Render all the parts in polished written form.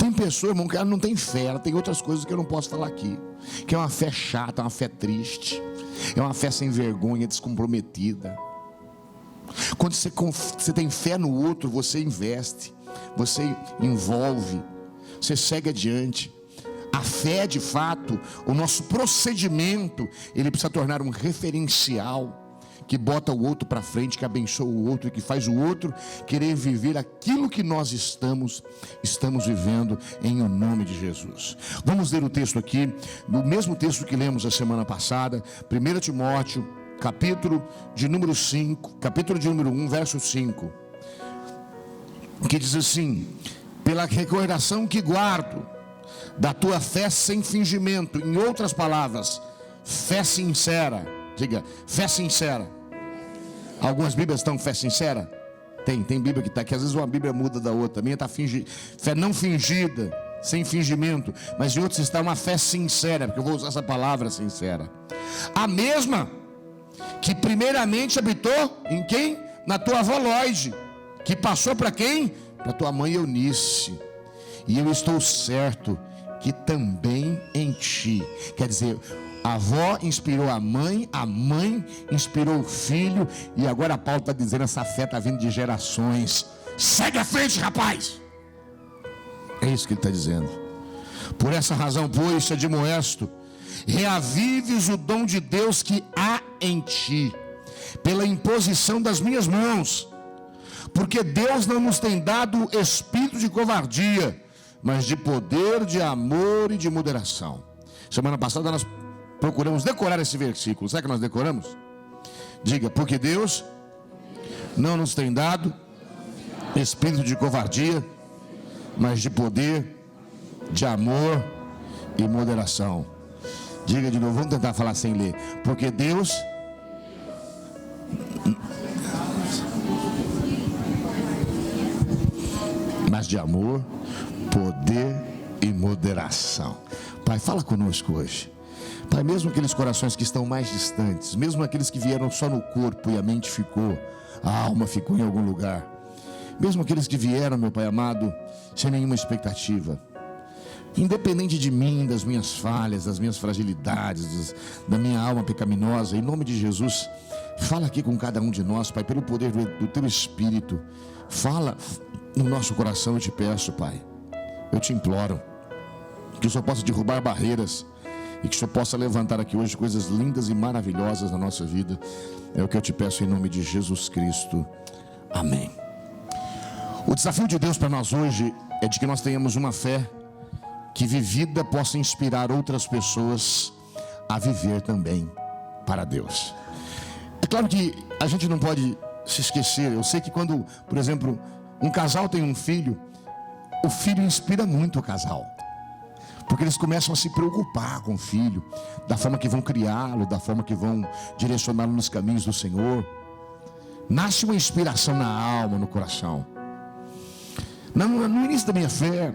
Tem pessoa, irmão, que ela não tem fé, ela tem outras coisas que eu não posso falar aqui, que é uma fé chata, uma fé triste, é uma fé sem vergonha, descomprometida. Quando você tem fé no outro, você investe, você envolve, você segue adiante. A fé, de fato, o nosso procedimento, ele precisa tornar um referencial que bota o outro para frente, que abençoa o outro, que faz o outro querer viver aquilo que nós estamos vivendo, em o nome de Jesus. Vamos ler o texto aqui, no mesmo texto que lemos a semana passada, 1 Timóteo, capítulo de número 1, verso 5, que diz assim: pela recordação que guardo da tua fé sem fingimento, em outras palavras, fé sincera. Diga, fé sincera. Algumas bíblias estão fé sincera? Tem bíblia que está, que às vezes uma bíblia muda da outra. A minha está fé não fingida, sem fingimento. Mas em outros está uma fé sincera, porque eu vou usar essa palavra sincera. A mesma que primeiramente habitou em quem? Na tua avó Lóide, que passou para quem? Para tua mãe Eunice. E eu estou certo que também em ti. Quer dizer, a avó inspirou a mãe inspirou o filho, e agora Paulo está dizendo, essa fé está vindo de gerações. Segue à frente, rapaz. É isso que ele está dizendo. Por essa razão, pois, te admoesto, reavives o dom de Deus que há em ti, pela imposição das minhas mãos, porque Deus não nos tem dado espírito de covardia, mas de poder, de amor e de moderação. Semana passada nós procuramos decorar esse versículo. Será que nós decoramos? Diga, porque Deus não nos tem dado espírito de covardia, mas de poder, de amor e moderação. Diga de novo, vamos tentar falar sem ler. Porque Deus mas de amor, poder e moderação. Pai, fala conosco hoje. Pai, mesmo aqueles corações que estão mais distantes, mesmo aqueles que vieram só no corpo e a mente ficou, a alma ficou em algum lugar, mesmo aqueles que vieram, meu Pai amado, sem nenhuma expectativa, independente de mim, das minhas falhas, das minhas fragilidades, da minha alma pecaminosa, em nome de Jesus, fala aqui com cada um de nós, Pai, pelo poder do Teu Espírito. Fala no nosso coração, eu te peço, Pai, eu te imploro, que o Senhor possa derrubar barreiras, e que o Senhor possa levantar aqui hoje coisas lindas e maravilhosas na nossa vida. É o que eu te peço em nome de Jesus Cristo. Amém. O desafio de Deus para nós hoje é de que nós tenhamos uma fé que, vivida, possa inspirar outras pessoas a viver também para Deus. É claro que a gente não pode se esquecer. Eu sei que quando, por exemplo, um casal tem um filho, o filho inspira muito o casal, porque eles começam a se preocupar com o filho, da forma que vão criá-lo, da forma que vão direcioná-lo nos caminhos do Senhor. Nasce uma inspiração na alma, no coração. No início da minha fé,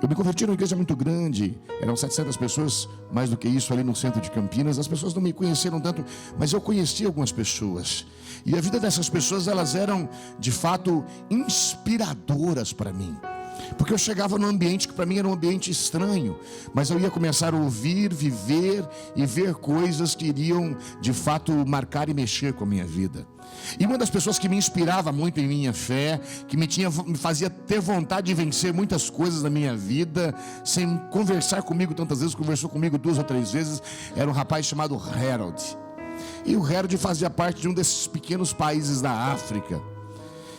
eu me converti numa igreja muito grande, eram 700 pessoas, mais do que isso, ali no centro de Campinas. As pessoas não me conheceram tanto, mas eu conheci algumas pessoas, e a vida dessas pessoas, elas eram de fato inspiradoras para mim, porque eu chegava num ambiente que para mim era um ambiente estranho, mas eu ia começar a ouvir, viver e ver coisas que iriam de fato marcar e mexer com a minha vida. E uma das pessoas que me inspirava muito em minha fé, que me fazia ter vontade de vencer muitas coisas na minha vida, sem conversar comigo tantas vezes, conversou comigo 2 ou 3 vezes, era um rapaz chamado Harold. E o Harold fazia parte de um desses pequenos países da África.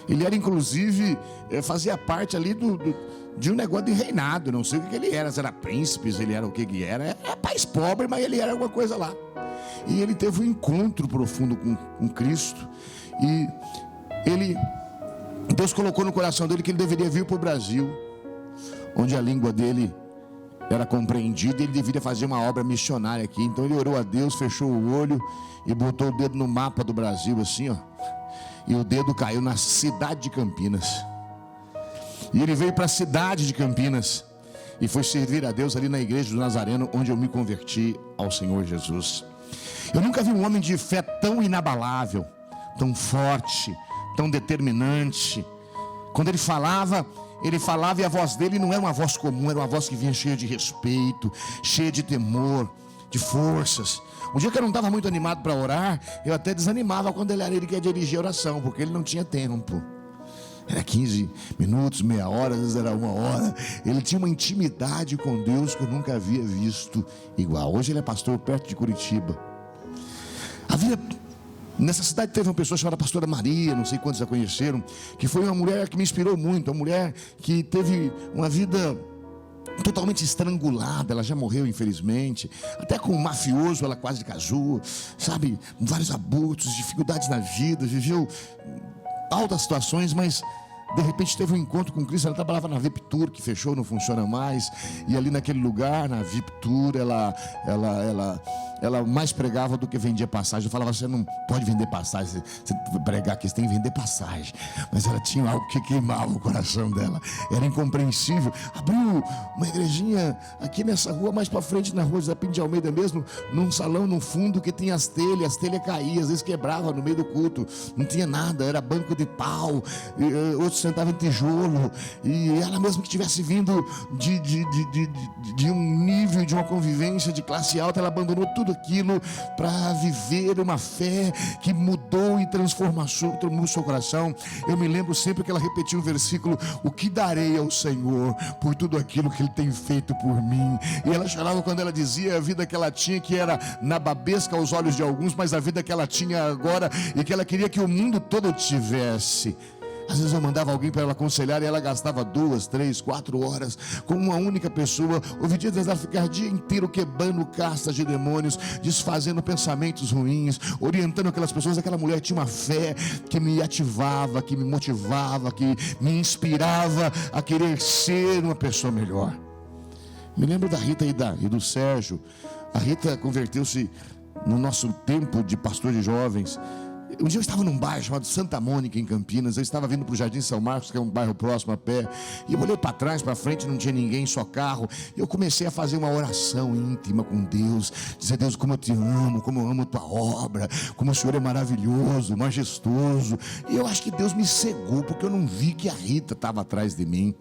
Ele era inclusive, fazia parte ali de um negócio de reinado. Não sei o que ele era, se era príncipes, ele era o que ele era. É país pobre, mas ele era alguma coisa lá. E ele teve um encontro profundo com Cristo. E Deus colocou no coração dele que ele deveria vir para o Brasil, onde a língua dele era compreendida, e ele deveria fazer uma obra missionária aqui. Então ele orou a Deus, fechou o olho e botou o dedo no mapa do Brasil assim, ó. E o dedo caiu na cidade de Campinas. E ele veio para a cidade de Campinas e foi servir a Deus ali na igreja do Nazareno, onde eu me converti ao Senhor Jesus. Eu nunca vi um homem de fé tão inabalável, tão forte, tão determinante. Quando ele falava, ele falava e a voz dele não era uma voz comum, era uma voz que vinha cheia de respeito, cheia de temor, de forças. Um dia que eu não estava muito animado para orar, eu até desanimava quando ele que ia dirigir a oração, porque ele não tinha tempo. Era 15 minutos, meia hora, às vezes era 1 hora. Ele tinha uma intimidade com Deus que eu nunca havia visto igual. Hoje ele é pastor perto de Curitiba. Nessa cidade teve uma pessoa chamada Pastora Maria, não sei quantos a conheceram, que foi uma mulher que me inspirou muito, uma mulher que teve uma vida totalmente estrangulada. Ela já morreu, infelizmente. Até com um mafioso ela quase casou, sabe, vários abusos, dificuldades na vida, viveu altas situações, mas de repente teve um encontro com Cristo. Ela trabalhava na VIP Tour, que fechou, não funciona mais. E ali naquele lugar, na VIP Tour, ela mais pregava do que vendia passagem. Eu falava, você não pode vender passagem, você pregar aqui, você tem que vender passagem. Mas ela tinha algo que queimava o coração dela. Era incompreensível. Abriu uma igrejinha aqui nessa rua, mais para frente, na rua José Pinto de Almeida mesmo, num salão no fundo que tinha as telhas caíam, às vezes quebrava no meio do culto. Não tinha nada, era banco de pau, outros sentavam em tijolo. E ela mesmo que tivesse vindo de um nível, de uma convivência de classe alta, ela abandonou tudo aquilo para viver uma fé que mudou e transformou o seu coração. Eu me lembro sempre que ela repetia um versículo: o que darei ao Senhor por tudo aquilo que Ele tem feito por mim? E ela chorava quando ela dizia a vida que ela tinha, que era nababesca aos olhos de alguns, mas a vida que ela tinha agora e que ela queria que o mundo todo tivesse. Às vezes eu mandava alguém para ela aconselhar e ela gastava 2, 3, 4 horas com uma única pessoa. Houve dias dela ficar o dia inteiro quebrando castas de demônios, desfazendo pensamentos ruins, orientando aquelas pessoas. Aquela mulher tinha uma fé que me ativava, que me motivava, que me inspirava a querer ser uma pessoa melhor. Me lembro da Rita e do Sérgio. A Rita converteu-se no nosso tempo de pastor de jovens. Um dia eu estava num bairro chamado Santa Mônica, em Campinas. Eu estava vindo para o Jardim São Marcos, que é um bairro próximo a pé. E eu olhei para trás, para frente, não tinha ninguém, só carro. E eu comecei a fazer uma oração íntima com Deus. Dizer: Deus, como eu te amo, como eu amo a tua obra, como o Senhor é maravilhoso, majestoso. E eu acho que Deus me cegou, porque eu não vi que a Rita estava atrás de mim.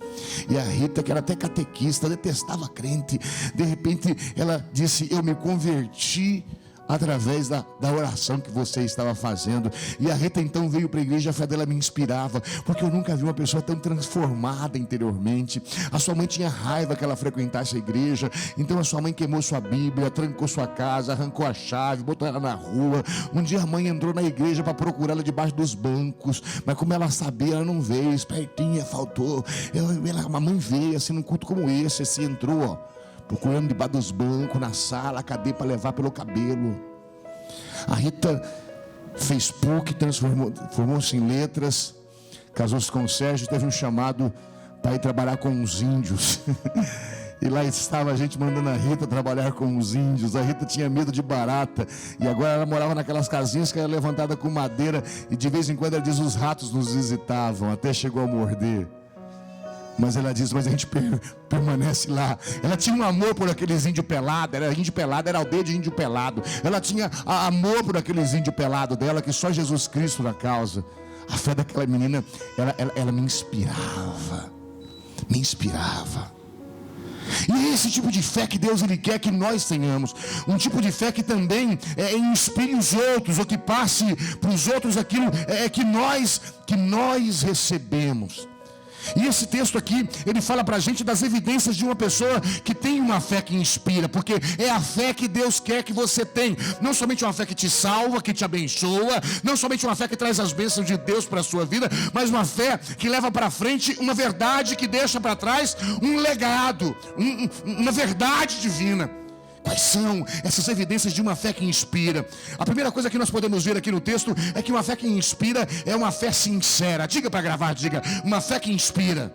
E a Rita, que era até catequista, detestava crente, de repente ela disse: eu me converti através da oração que você estava fazendo. E a Rita então veio para a igreja. A fé dela me inspirava, porque eu nunca vi uma pessoa tão transformada interiormente. A sua mãe tinha raiva que ela frequentasse a igreja, então a sua mãe queimou sua Bíblia, trancou sua casa, arrancou a chave, botou ela na rua. Um dia a mãe entrou na igreja para procurá-la debaixo dos bancos, mas como ela sabia, ela não veio, espertinha, faltou. A mãe veio assim num culto como esse, assim, entrou, ó, procurando debaixo dos bancos, na sala, a cadeia para levar pelo cabelo. A Rita fez PUC, formou-se em letras, casou-se com o Sérgio, teve um chamado para ir trabalhar com os índios. E lá estava a gente mandando a Rita trabalhar com os índios. A Rita tinha medo de barata, e agora ela morava naquelas casinhas que era levantada com madeira, e de vez em quando ela diz: os ratos nos visitavam, até chegou a morder. Mas ela diz: mas a gente permanece lá. Ela tinha um amor por aqueles índios pelados. Era índio pelado, era aldeia de índio pelado. Ela tinha amor por aqueles índios pelados dela, que só Jesus Cristo na causa. A fé daquela menina, ela me inspirava. Me inspirava. E é esse tipo de fé que Deus Ele quer que nós tenhamos. Um tipo de fé que também inspire os outros, ou que passe para os outros aquilo que nós recebemos. E esse texto aqui, ele fala para a gente das evidências de uma pessoa que tem uma fé que inspira, porque é a fé que Deus quer que você tenha. Não somente uma fé que te salva, que te abençoa, não somente uma fé que traz as bênçãos de Deus para a sua vida, mas uma fé que leva para frente uma verdade, que deixa para trás um legado, uma verdade divina. Quais são essas evidências de uma fé que inspira? A primeira coisa que nós podemos ver aqui no texto é que uma fé que inspira é uma fé sincera. Diga para gravar, diga: uma fé que inspira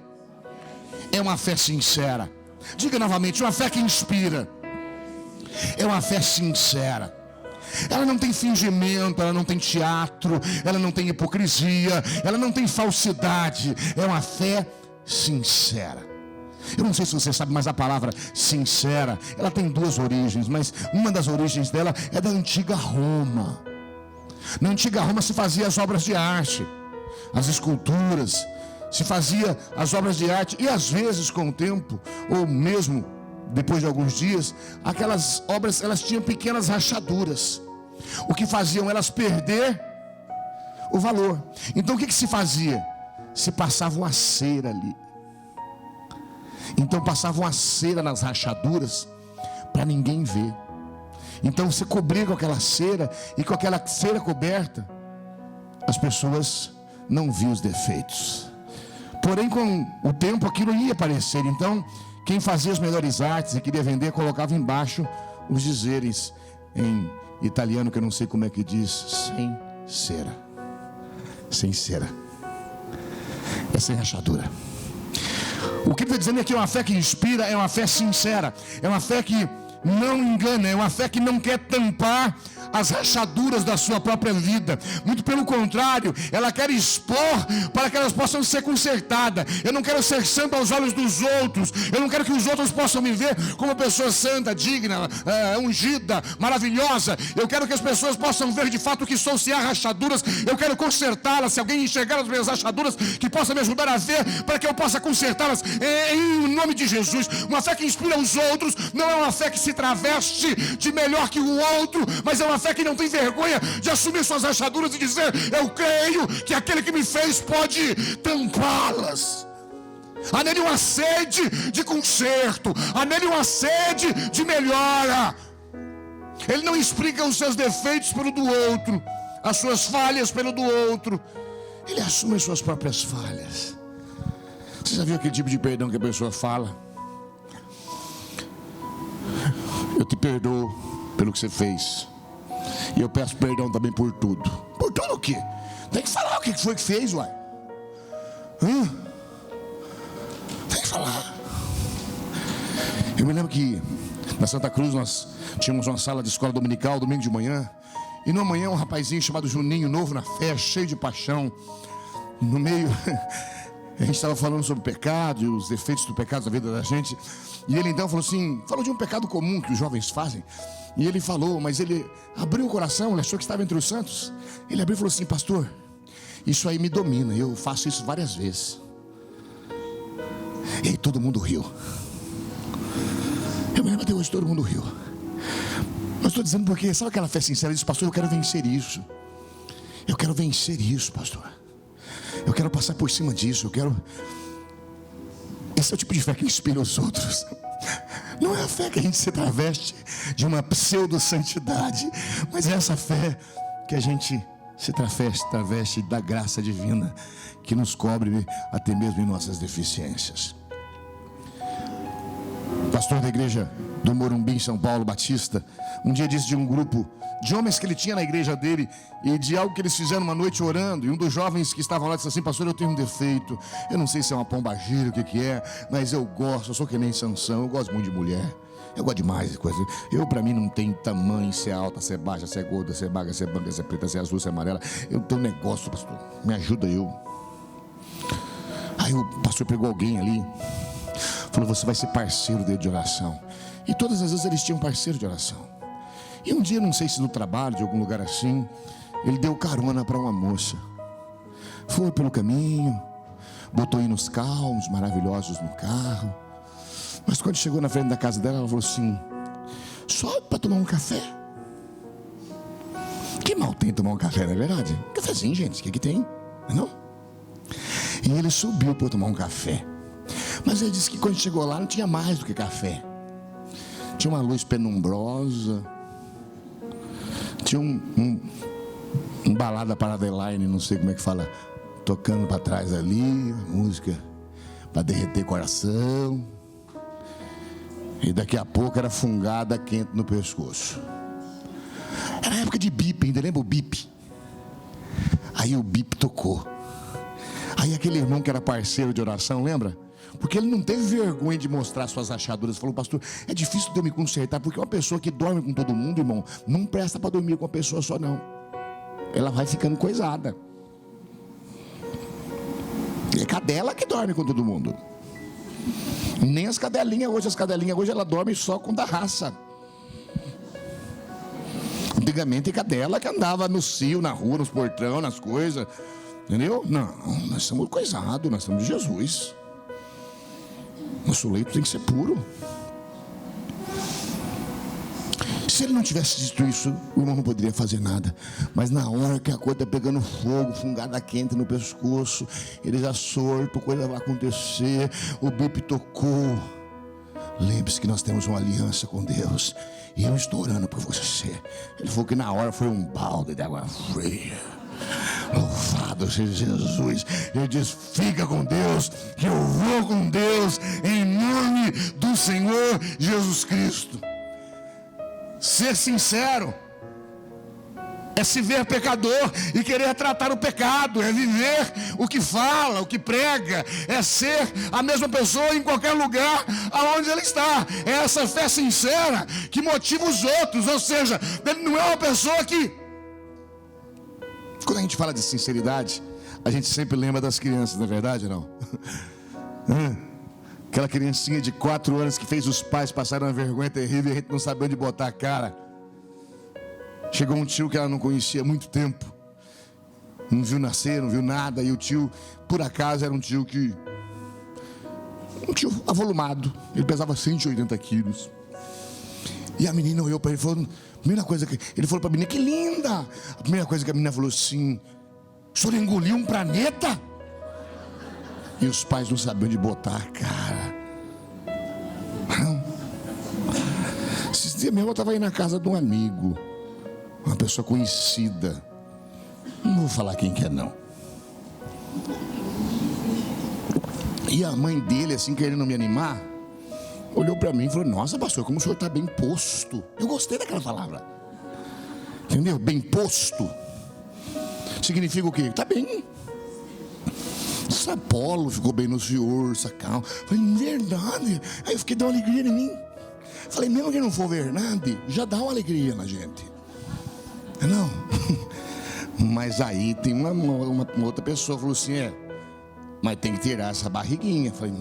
é uma fé sincera. Diga novamente: uma fé que inspira é uma fé sincera. Ela não tem fingimento, ela não tem teatro, ela não tem hipocrisia, ela não tem falsidade. É uma fé sincera. Eu não sei se você sabe, mas a palavra sincera, ela tem duas origens, mas uma das origens dela é da antiga Roma. Na antiga Roma se fazia as obras de arte, as esculturas, se fazia as obras de arte, e às vezes com o tempo, ou mesmo depois de alguns dias, aquelas obras, elas tinham pequenas rachaduras, o que faziam elas perder o valor. Então o que se fazia? Se passava uma cera ali. Então passava uma cera nas rachaduras, para ninguém ver. Então você cobria com aquela cera, e com aquela cera coberta, as pessoas não viam os defeitos. Porém, com o tempo aquilo ia aparecer. Então quem fazia as melhores artes e queria vender, colocava embaixo os dizeres em italiano, que eu não sei como é que diz: sem cera. Sem cera. É sem rachadura. O que ele está dizendo é que é uma fé que inspira, é uma fé sincera, é uma fé que não engana, é uma fé que não quer tampar as rachaduras da sua própria vida. Muito pelo contrário, ela quer expor para que elas possam ser consertadas. Eu não quero ser santo aos olhos dos outros. Eu não quero que os outros possam me ver como uma pessoa santa, digna, ungida, maravilhosa. Eu quero que as pessoas possam ver de fato que sou. Se há rachaduras, eu quero consertá-las. Se alguém enxergar as minhas rachaduras, que possa me ajudar a ver, para que eu possa consertá-las em nome de Jesus. Uma fé que inspira os outros não é uma fé que se traveste de melhor que o outro, mas é uma fé que não tem vergonha de assumir suas rachaduras e dizer: eu creio que aquele que me fez pode tampá-las. Há nele uma sede de conserto, há nele uma sede de melhora. Ele não explica os seus defeitos pelo do outro, as suas falhas pelo do outro. Ele assume as suas próprias falhas. Você já viu aquele tipo de perdão que a pessoa fala? Eu te perdoo pelo que você fez, e eu peço perdão também por tudo. Por tudo o quê? Tem que falar o que foi que fez, uai. Tem que falar. Eu me lembro que na Santa Cruz nós tínhamos uma sala de escola dominical, domingo de manhã. E numa manhã um rapazinho chamado Juninho, novo na fé, cheio de paixão. No meio, a gente estava falando sobre o pecado e os defeitos do pecado na vida da gente. E ele então falou assim, falou de um pecado comum que os jovens fazem. E ele falou, mas ele abriu o coração, ele achou que estava entre os santos. Ele abriu e falou assim: pastor, isso aí me domina, eu faço isso várias vezes. E aí todo mundo riu. Eu me lembro até hoje, todo mundo riu. Mas estou dizendo porque, sabe aquela fé sincera? Ele disse: pastor, eu quero vencer isso. Eu quero vencer isso, pastor. Eu quero passar por cima disso, eu quero... Esse é o tipo de fé que inspira os outros. Não é a fé que a gente se traveste de uma pseudo-santidade, mas é essa fé que a gente se traveste da graça divina, que nos cobre até mesmo em nossas deficiências. O pastor da igreja do Morumbi, em São Paulo, Batista, um dia disse de um grupo de homens que ele tinha na igreja dele, e de algo que eles fizeram uma noite orando, e um dos jovens que estavam lá disse assim: pastor, eu tenho um defeito, eu não sei se é uma pombagira, o que é, mas eu gosto, eu sou que nem Sansão, eu gosto muito de mulher, eu gosto demais de coisa. Eu, pra mim, não tem tamanho, se é alta, se é baixa, se é gorda, se é magra, se é branca, se é preta, se é azul, se é amarela. Eu tenho um negócio, pastor, me ajuda eu. Aí o pastor pegou alguém ali, falou: você vai ser parceiro dele de oração. E todas as vezes eles tinham parceiro de oração. E um dia, não sei se no trabalho, de algum lugar assim, ele deu carona para uma moça. Foi pelo caminho, botou hinos calmos, maravilhosos no carro. Mas quando chegou na frente da casa dela, ela falou assim: só para tomar um café? Que mal tem tomar um café, não é verdade? Cafezinho, gente, o que tem? Não? E ele subiu para tomar um café. Mas ele disse que quando chegou lá não tinha mais do que café. Tinha uma luz penumbrosa, tinha um balada para Adeline, não sei como é que fala, tocando para trás ali, música para derreter coração. E daqui a pouco era fungada quente no pescoço. Era a época de bip, ainda lembra o bip? Aí o bip tocou. Aí aquele irmão que era parceiro de oração, lembra? Porque ele não teve vergonha de mostrar suas rachaduras. Falou: pastor, é difícil de eu me consertar, porque uma pessoa que dorme com todo mundo, irmão, não presta para dormir com uma pessoa só, não. Ela vai ficando coisada. É cadela que dorme com todo mundo. Nem as cadelinhas hoje ela dorme só com da raça. Antigamente cadela que andava no cio, na rua, nos portão, nas coisas. Entendeu? Não, nós estamos coisados, nós estamos de Jesus. Nosso leito tem que ser puro. Se ele não tivesse dito isso, o irmão não poderia fazer nada. Mas na hora que a coisa está pegando fogo, fungada quente no pescoço, ele já sorto, coisa vai acontecer, o bip tocou. Lembre-se que nós temos uma aliança com Deus. E eu estou orando por você. Ele falou que na hora foi um balde de água fria. Louvado seja Jesus. Ele diz: fica com Deus, que eu vou com Deus, em nome do Senhor Jesus Cristo. Ser sincero é se ver pecador e querer tratar o pecado, é viver o que fala, o que prega, é ser a mesma pessoa em qualquer lugar aonde ele está. É essa fé sincera que motiva os outros, ou seja, ele não é uma pessoa que... Quando a gente fala de sinceridade, a gente sempre lembra das crianças, não é verdade, não? Aquela criancinha de 4 anos que fez os pais passarem uma vergonha terrível e a gente não sabia onde botar a cara. Chegou um tio que ela não conhecia há muito tempo, não viu nascer, não viu nada. E o tio, por acaso, era um tio avolumado. Ele pesava 180 quilos. E a menina olhou para ele e falou: primeira coisa que ele falou para a menina: que linda. A primeira coisa que a menina falou assim: o senhor engoliu um planeta? E os pais não sabiam onde botar a cara. Não. Esses dias mesmo eu estava aí na casa de um amigo, uma pessoa conhecida. Não vou falar quem que é, não. E a mãe dele, assim, querendo me animar, olhou para mim e falou: nossa, pastor, como o senhor está bem posto. Eu gostei daquela palavra. Entendeu? Bem posto. Significa o quê? Está bem. Essa Apolo ficou bem no senhor, essa calma. Falei: verdade. Aí eu fiquei dando uma alegria em mim. Falei: mesmo que não for verdade, já dá uma alegria na gente. Não. Mas aí tem uma outra pessoa falou assim: mas tem que tirar essa barriguinha. Falei: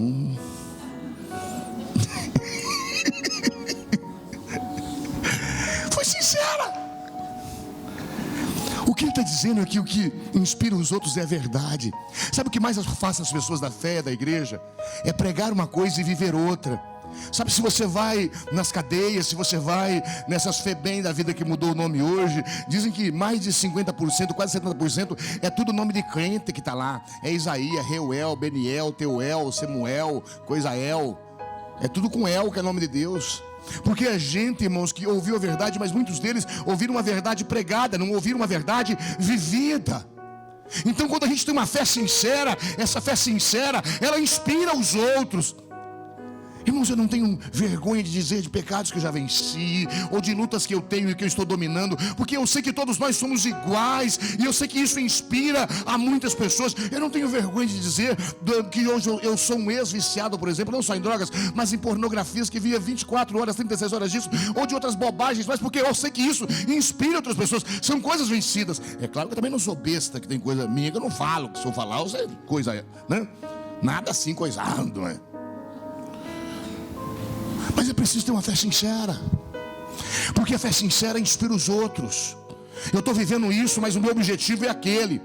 Foi sincera. O que ele está dizendo aqui, o que inspira os outros é a verdade. Sabe o que mais afasta as pessoas da fé, da igreja? É pregar uma coisa e viver outra. Sabe, se você vai nas cadeias, se você vai nessas FEBEM da vida que mudou o nome hoje, dizem que mais de 50%, quase 70% é tudo nome de crente que está lá. É Isaías, Reuel, Beniel, Teuel, Samuel, Coisael. É tudo com El, que é nome de Deus. Porque a gente, irmãos, que ouviu a verdade, mas muitos deles ouviram uma verdade pregada, não ouviram uma verdade vivida. Então, quando a gente tem uma fé sincera, essa fé sincera, ela inspira os outros. Irmãos, eu não tenho vergonha de dizer de pecados que eu já venci, ou de lutas que eu tenho e que eu estou dominando, porque eu sei que todos nós somos iguais, e eu sei que isso inspira a muitas pessoas. Eu não tenho vergonha de dizer que hoje eu sou um ex-viciado, por exemplo, não só em drogas, mas em pornografias, que via 24 horas, 36 horas disso, ou de outras bobagens, mas porque eu sei que isso inspira outras pessoas. São coisas vencidas. É claro que eu também não sou besta, que tem coisa minha que eu não falo, que se eu falar, eu sei coisa, né? Nada assim coisado, né? Mas é preciso ter uma fé sincera, porque a fé sincera inspira os outros. Eu estou vivendo isso, mas o meu objetivo é aquele.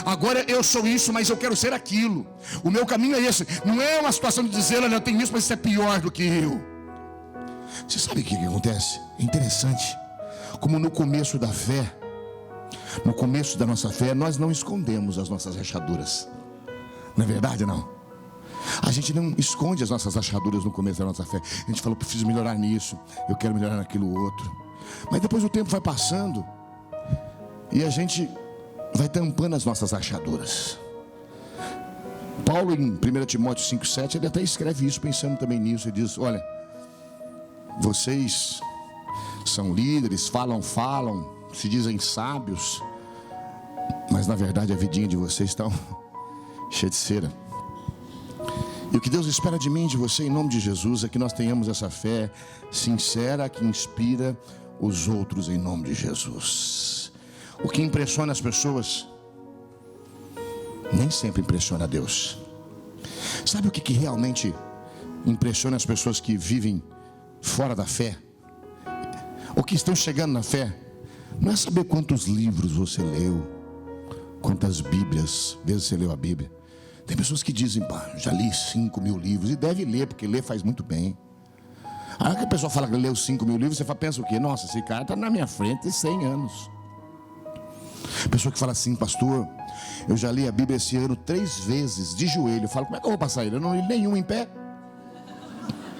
Agora eu sou isso, mas eu quero ser aquilo. O meu caminho é esse. Não é uma situação de dizer: olha, eu tenho isso, mas isso é pior do que eu. Você sabe o que acontece? É interessante como no começo da fé, no começo da nossa fé, nós não escondemos as nossas rachaduras. Não é verdade, não? A gente não esconde as nossas rachaduras no começo da nossa fé. A gente fala: eu preciso melhorar nisso, eu quero melhorar naquilo outro. Mas depois o tempo vai passando e a gente vai tampando as nossas rachaduras. Paulo, em 1 Timóteo 5,7, ele até escreve isso, pensando também nisso. Ele diz: olha, vocês são líderes, falam, se dizem sábios, mas na verdade a vidinha de vocês está cheia de cera. E o que Deus espera de mim e de você, em nome de Jesus, é que nós tenhamos essa fé sincera que inspira os outros, em nome de Jesus. O que impressiona as pessoas nem sempre impressiona a Deus. Sabe o que realmente impressiona as pessoas que vivem fora da fé, ou que estão chegando na fé? Não é saber quantos livros você leu, Quantas Bíblias, vezes você leu a Bíblia? Tem pessoas que dizem, já li 5.000 livros. E deve ler, porque ler faz muito bem. Aí que a pessoa fala que leu 5.000 livros, você pensa o quê? Nossa, esse cara está na minha frente 100 anos. Pessoa que fala assim, pastor, eu já li a Bíblia esse ano 3 vezes, de joelho. Eu falo, como é que eu vou passar ele? Eu não li nenhum em pé.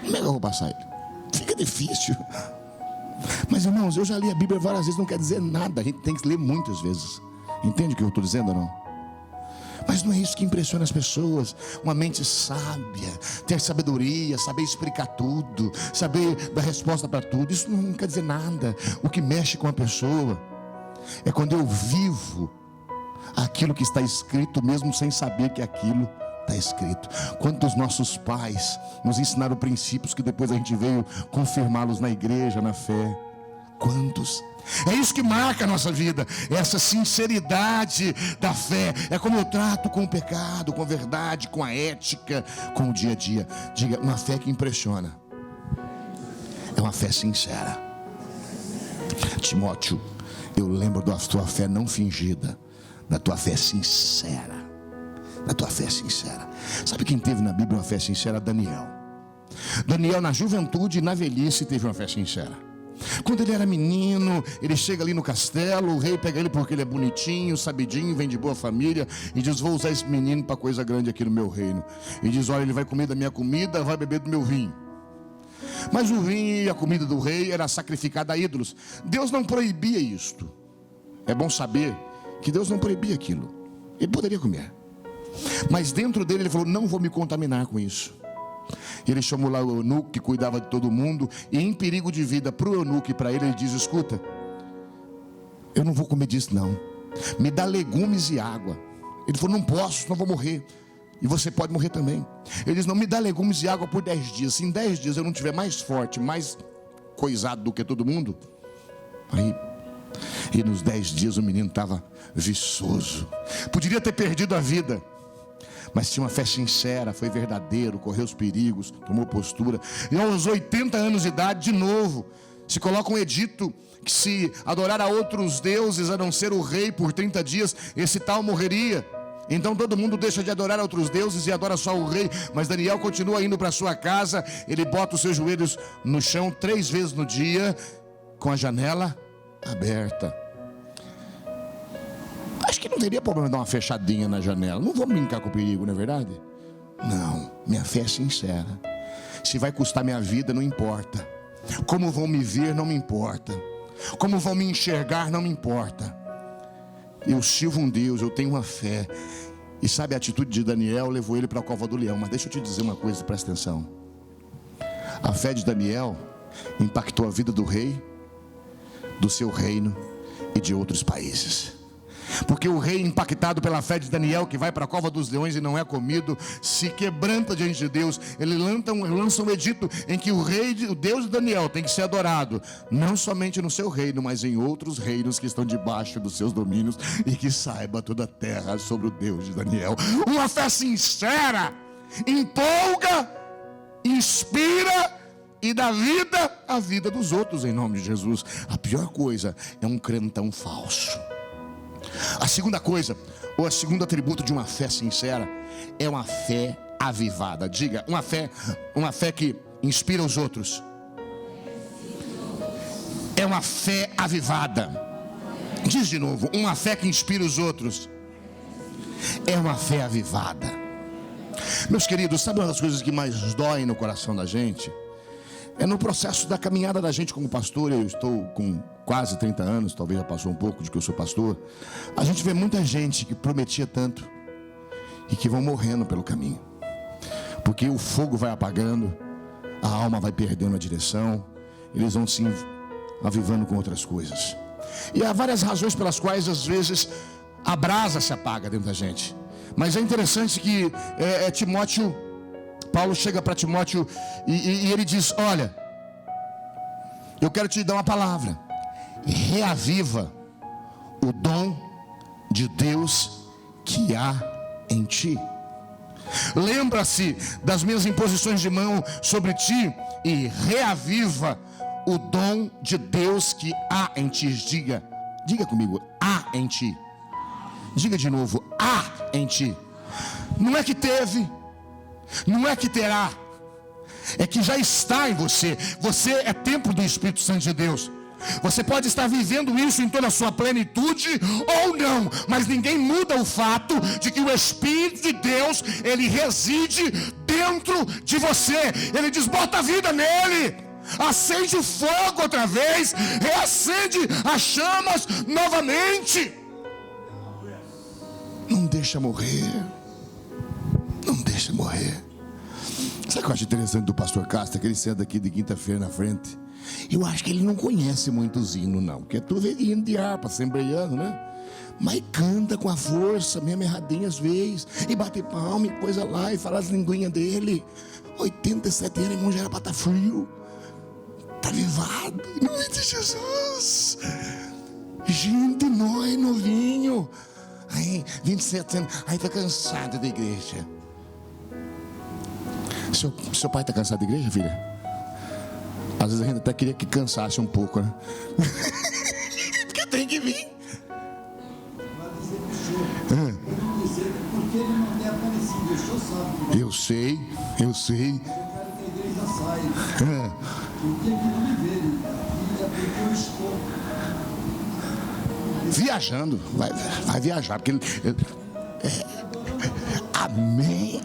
Como é que eu vou passar ele? Fica difícil. Mas irmãos, eu já li a Bíblia várias vezes, não quer dizer nada. A gente tem que ler muitas vezes. Entende o que eu estou dizendo ou não? Mas não é isso que impressiona as pessoas. Uma mente sábia, ter sabedoria, saber explicar tudo, saber dar resposta para tudo. Isso não quer dizer nada. O que mexe com a pessoa é quando eu vivo aquilo que está escrito, mesmo sem saber que aquilo está escrito. Quantos nossos pais nos ensinaram princípios que depois a gente veio confirmá-los na igreja, na fé. Quantos? É isso que marca a nossa vida, essa sinceridade da fé. É como eu trato com o pecado, com a verdade, com a ética, com o dia a dia. Diga, uma fé que impressiona é uma fé sincera. Timóteo, eu lembro da tua fé não fingida, da tua fé sincera. Da tua fé sincera. Sabe quem teve na Bíblia uma fé sincera? Daniel. Daniel na juventude e na velhice teve uma fé sincera. Quando ele era menino, ele chega ali no castelo, o rei pega ele porque ele é bonitinho, sabidinho, vem de boa família, e diz, vou usar esse menino para coisa grande aqui no meu reino. E diz, olha, ele vai comer da minha comida, vai beber do meu vinho. Mas o vinho e a comida do rei era sacrificada a ídolos. Deus não proibia isto. É bom saber que Deus não proibia aquilo. Ele poderia comer. Mas dentro dele ele falou, não vou me contaminar com isso. Ele chamou lá o eunuco que cuidava de todo mundo, e em perigo de vida para o eunuco e para ele diz, escuta, eu não vou comer disso não, me dá legumes e água. Ele falou, não posso, senão vou morrer, e você pode morrer também. Ele diz, não, me dá legumes e água por 10 dias, se em 10 dias eu não estiver mais forte, mais coisado do que todo mundo, aí, e nos 10 dias o menino estava viçoso, poderia ter perdido a vida, mas tinha uma fé sincera, foi verdadeiro, correu os perigos, tomou postura. E aos 80 anos de idade, de novo, se coloca um edito que se adorar a outros deuses, a não ser o rei, por 30 dias, esse tal morreria. Então todo mundo deixa de adorar a outros deuses e adora só o rei. Mas Daniel continua indo para sua casa, ele bota os seus joelhos no chão 3 vezes no dia, com a janela aberta. Acho que não teria problema dar uma fechadinha na janela. Não vou brincar com o perigo, não é verdade? Não, minha fé é sincera. Se vai custar minha vida, não importa. Como vão me ver, não me importa. Como vão me enxergar, não me importa. Eu sirvo um Deus, eu tenho uma fé. E sabe, a atitude de Daniel levou ele para a cova do leão. Mas deixa eu te dizer uma coisa, presta atenção. A fé de Daniel impactou a vida do rei, do seu reino e de outros países. Porque o rei, impactado pela fé de Daniel, que vai para a cova dos leões e não é comido, se quebranta diante de Deus. Ele lança um edito em que o rei, o Deus de Daniel, tem que ser adorado, não somente no seu reino, mas em outros reinos que estão debaixo dos seus domínios, e que saiba toda a terra sobre o Deus de Daniel. Uma fé sincera empolga, inspira e dá vida à vida dos outros, em nome de Jesus. A pior coisa é um crentão falso. A segunda coisa, ou o segundo atributo de uma fé sincera, é uma fé avivada. Diga, uma fé que inspira os outros. É uma fé avivada. Diz de novo, uma fé que inspira os outros. É uma fé avivada. Meus queridos, sabe uma das coisas que mais dói no coração da gente? É no processo da caminhada da gente como pastor. Eu estou com quase 30 anos, talvez já passou um pouco de que eu sou pastor. A gente vê muita gente que prometia tanto e que vão morrendo pelo caminho, porque o fogo vai apagando, a alma vai perdendo a direção, eles vão se avivando com outras coisas. E há várias razões pelas quais às vezes a brasa se apaga dentro da gente. Mas é interessante que Paulo chega para Timóteo e ele diz, olha, eu quero te dar uma palavra. Reaviva o dom de Deus que há em ti. Lembra-se das minhas imposições de mão sobre ti e reaviva o dom de Deus que há em ti. Diga comigo, há em ti. Diga de novo: há em ti. Não é que teve, não é que terá, é que já está em você. Você é templo do Espírito Santo de Deus. Você pode estar vivendo isso em toda a sua plenitude ou não, mas ninguém muda o fato de que o Espírito de Deus, ele reside dentro de você. Ele diz: bota a vida nele, acende o fogo outra vez, reacende as chamas novamente. Não deixa morrer. Não deixa morrer. Sabe o que eu acho interessante do pastor Castro? Que ele senta aqui de quinta-feira na frente. Eu acho que ele não conhece muito os hinos, não, porque é tudo hino de harpa, assembleiano, né? Mas canta com a força, mesmo erradinho às vezes, e bate palma e coisa lá, e fala as linguinhas dele. 87 anos, irmão, já era para estar frio. Está avivado, em nome de Jesus. Gente, nós novinho. Aí, 27 anos, aí está cansado da igreja. Seu pai está cansado da igreja, filha? Às vezes a gente até queria que cansasse um pouco, né? Porque tem que vir. Porque ele não tem aparecido, o senhor sabe. Eu sei. Eu quero que a igreja saia. Porque ele não me vê, é porque eu estou viajando. Vai viajar, porque amém.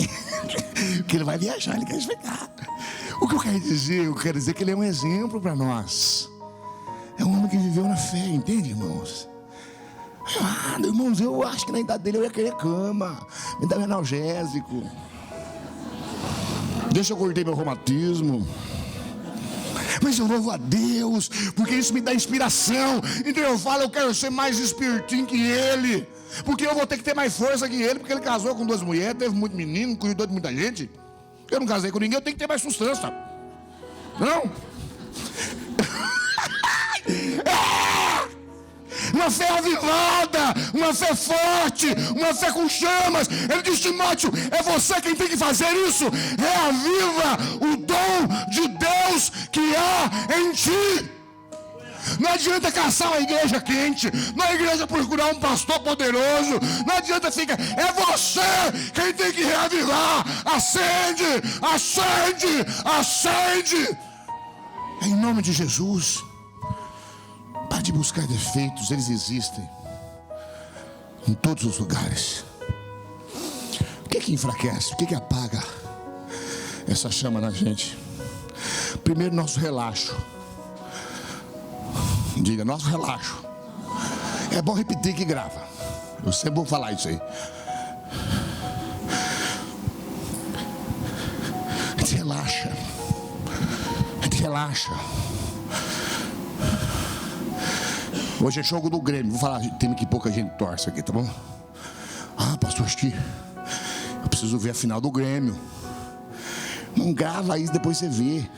Porque ele vai viajar, ele quer explicar. O que eu quero dizer? Eu quero dizer que ele é um exemplo para nós. É um homem que viveu na fé, entende, irmãos? Irmãos, eu acho que na idade dele eu ia querer cama, me dá um analgésico. Deixa eu cortar meu reumatismo. Mas eu louvo a Deus, porque isso me dá inspiração. Então eu falo, eu quero ser mais espertinho que ele, porque eu vou ter que ter mais força que ele, porque ele casou com 2 mulheres, teve muito menino, cuidou de muita gente. Eu não casei com ninguém, eu tenho que ter mais sustância. Não? Uma fé avivada, uma fé forte, uma fé com chamas. Ele diz: Timóteo, é você quem tem que fazer isso. Reaviva o dom de Deus que há em ti. Não adianta caçar uma igreja quente, não é igreja procurar um pastor poderoso, não adianta ficar, é você quem tem que reavivar. Acende, acende, acende, em nome de Jesus. Pare de buscar defeitos, eles existem em todos os lugares. O que é que enfraquece? O que é que apaga essa chama na gente? Primeiro, nosso relaxo. Diga, nosso relaxo. É bom repetir que grava. Eu sempre vou falar isso aí. A gente relaxa. A gente relaxa. Hoje é jogo do Grêmio. Vou falar, tem que pouca gente torce aqui, tá bom? Ah, pastor, acho que eu preciso ver a final do Grêmio. Não grava isso, depois você vê.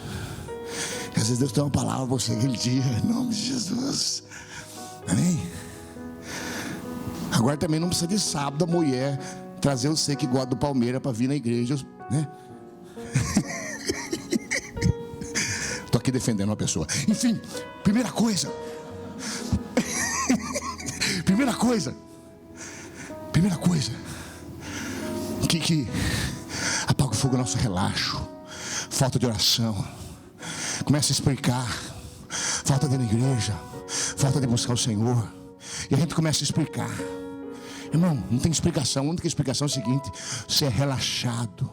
Às vezes Deus tem uma palavra para você aquele dia, em nome de Jesus. Amém? Agora também não precisa de sábado a mulher trazer você que gosta do Palmeiras para vir na igreja, né? Estou aqui defendendo uma pessoa. Enfim, primeira coisa. Primeira coisa que apaga o fogo, nosso relaxo, falta de oração. Começa a explicar, falta de ir na igreja, falta de buscar o Senhor. E a gente começa a explicar. Irmão, não tem explicação. A única explicação é o seguinte: você é relaxado.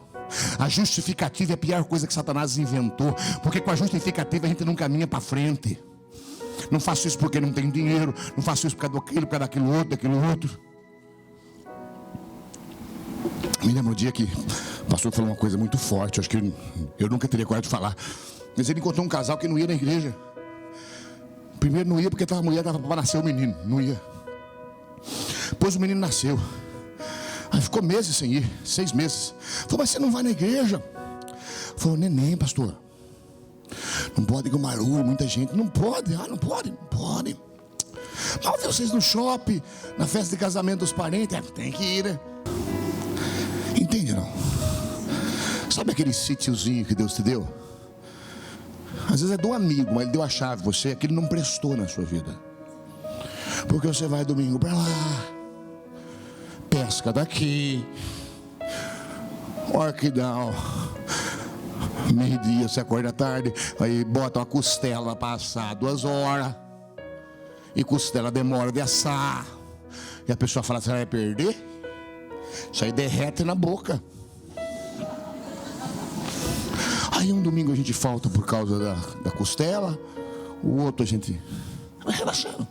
A justificativa é a pior coisa que Satanás inventou, porque com a justificativa a gente não caminha para frente. Não faço isso porque não tenho dinheiro, não faço isso por causa daquilo outro. Me lembro um dia que o pastor falou uma coisa muito forte, acho que eu nunca teria coragem de falar. Mas ele encontrou um casal que não ia na igreja. Primeiro não ia porque a mulher estava para nascer o menino, não ia. Depois o menino nasceu. Aí ficou meses sem ir, 6 meses. Falou, mas você não vai na igreja? Falou, neném, pastor. Não pode com barulho, muita gente. Não pode, não pode. Mal ver vocês no shopping, na festa de casamento dos parentes. Tem que ir, né? Entende, não? Sabe aquele sítiozinho que Deus te deu? Às vezes é do amigo, mas ele deu a chave. Você, aquele não prestou na sua vida. Porque você vai domingo para lá, churrasca daqui. Hora que dá, ó, meio-dia, você acorda tarde, aí bota uma costela para assar 2 horas. E costela demora de assar. E a pessoa fala, você vai perder? Isso aí derrete na boca. Aí um domingo a gente falta por causa da costela. O outro a gente vai relaxando.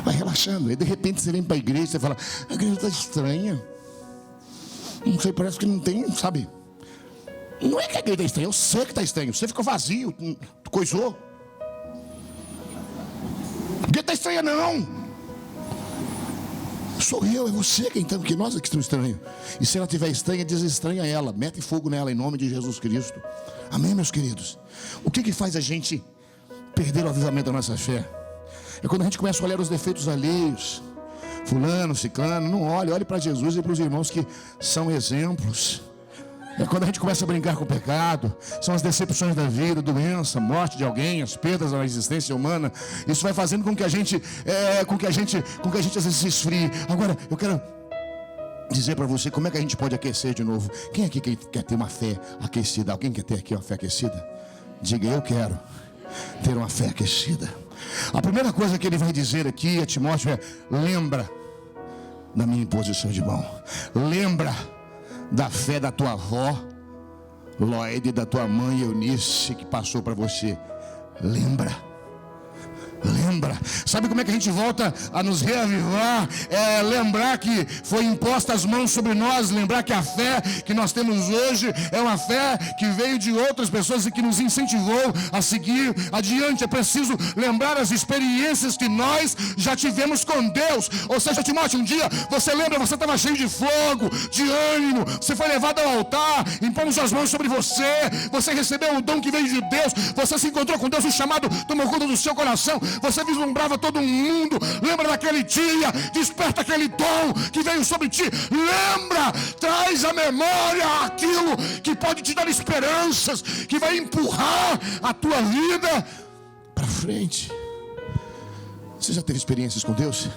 Vai relaxando. Aí de repente você vem para a igreja e você fala, a igreja está estranha. Não sei, parece que não tem, sabe? Não é que a igreja está estranha, eu sei que está estranho. Você ficou vazio, coisou. A igreja está estranha não. Sou eu, é você que nós é que estamos estranhos. E se ela estiver estranha, desestranha ela. Mete fogo nela em nome de Jesus Cristo. Amém, meus queridos? O que faz a gente perder o avivamento da nossa fé? É quando a gente começa a olhar os defeitos alheios. Fulano, ciclano, não olhe para Jesus e para os irmãos que são exemplos. É quando a gente começa a brincar com o pecado. São as decepções da vida, doença, morte de alguém, as perdas da existência humana. Isso vai fazendo com que a gente às vezes se esfrie. Agora, eu quero dizer para você como é que a gente pode aquecer de novo. Quem aqui quer ter uma fé aquecida? Alguém quer ter aqui uma fé aquecida? Diga, eu quero ter uma fé aquecida. A primeira coisa que ele vai dizer aqui a Timóteo é: lembra da minha imposição de mão. Lembra da fé da tua avó Lloyd, da tua mãe Eunice, que passou para você. Lembra. Sabe como é que a gente volta a nos reavivar? É lembrar que foi imposta as mãos sobre nós. Lembrar que a fé que nós temos hoje é uma fé que veio de outras pessoas e que nos incentivou a seguir adiante. É preciso lembrar as experiências que nós já tivemos com Deus. Ou seja, Timóteo, um dia você lembra, você estava cheio de fogo, de ânimo, você foi levado ao altar, impomos as mãos sobre você, você recebeu o dom que veio de Deus, você se encontrou com Deus, o chamado tomou conta do seu coração. Você vislumbrava todo mundo. Lembra daquele dia? Desperta aquele dom que veio sobre ti. Lembra, traz à memória aquilo que pode te dar esperanças, que vai empurrar a tua vida para frente. Você já teve experiências com Deus?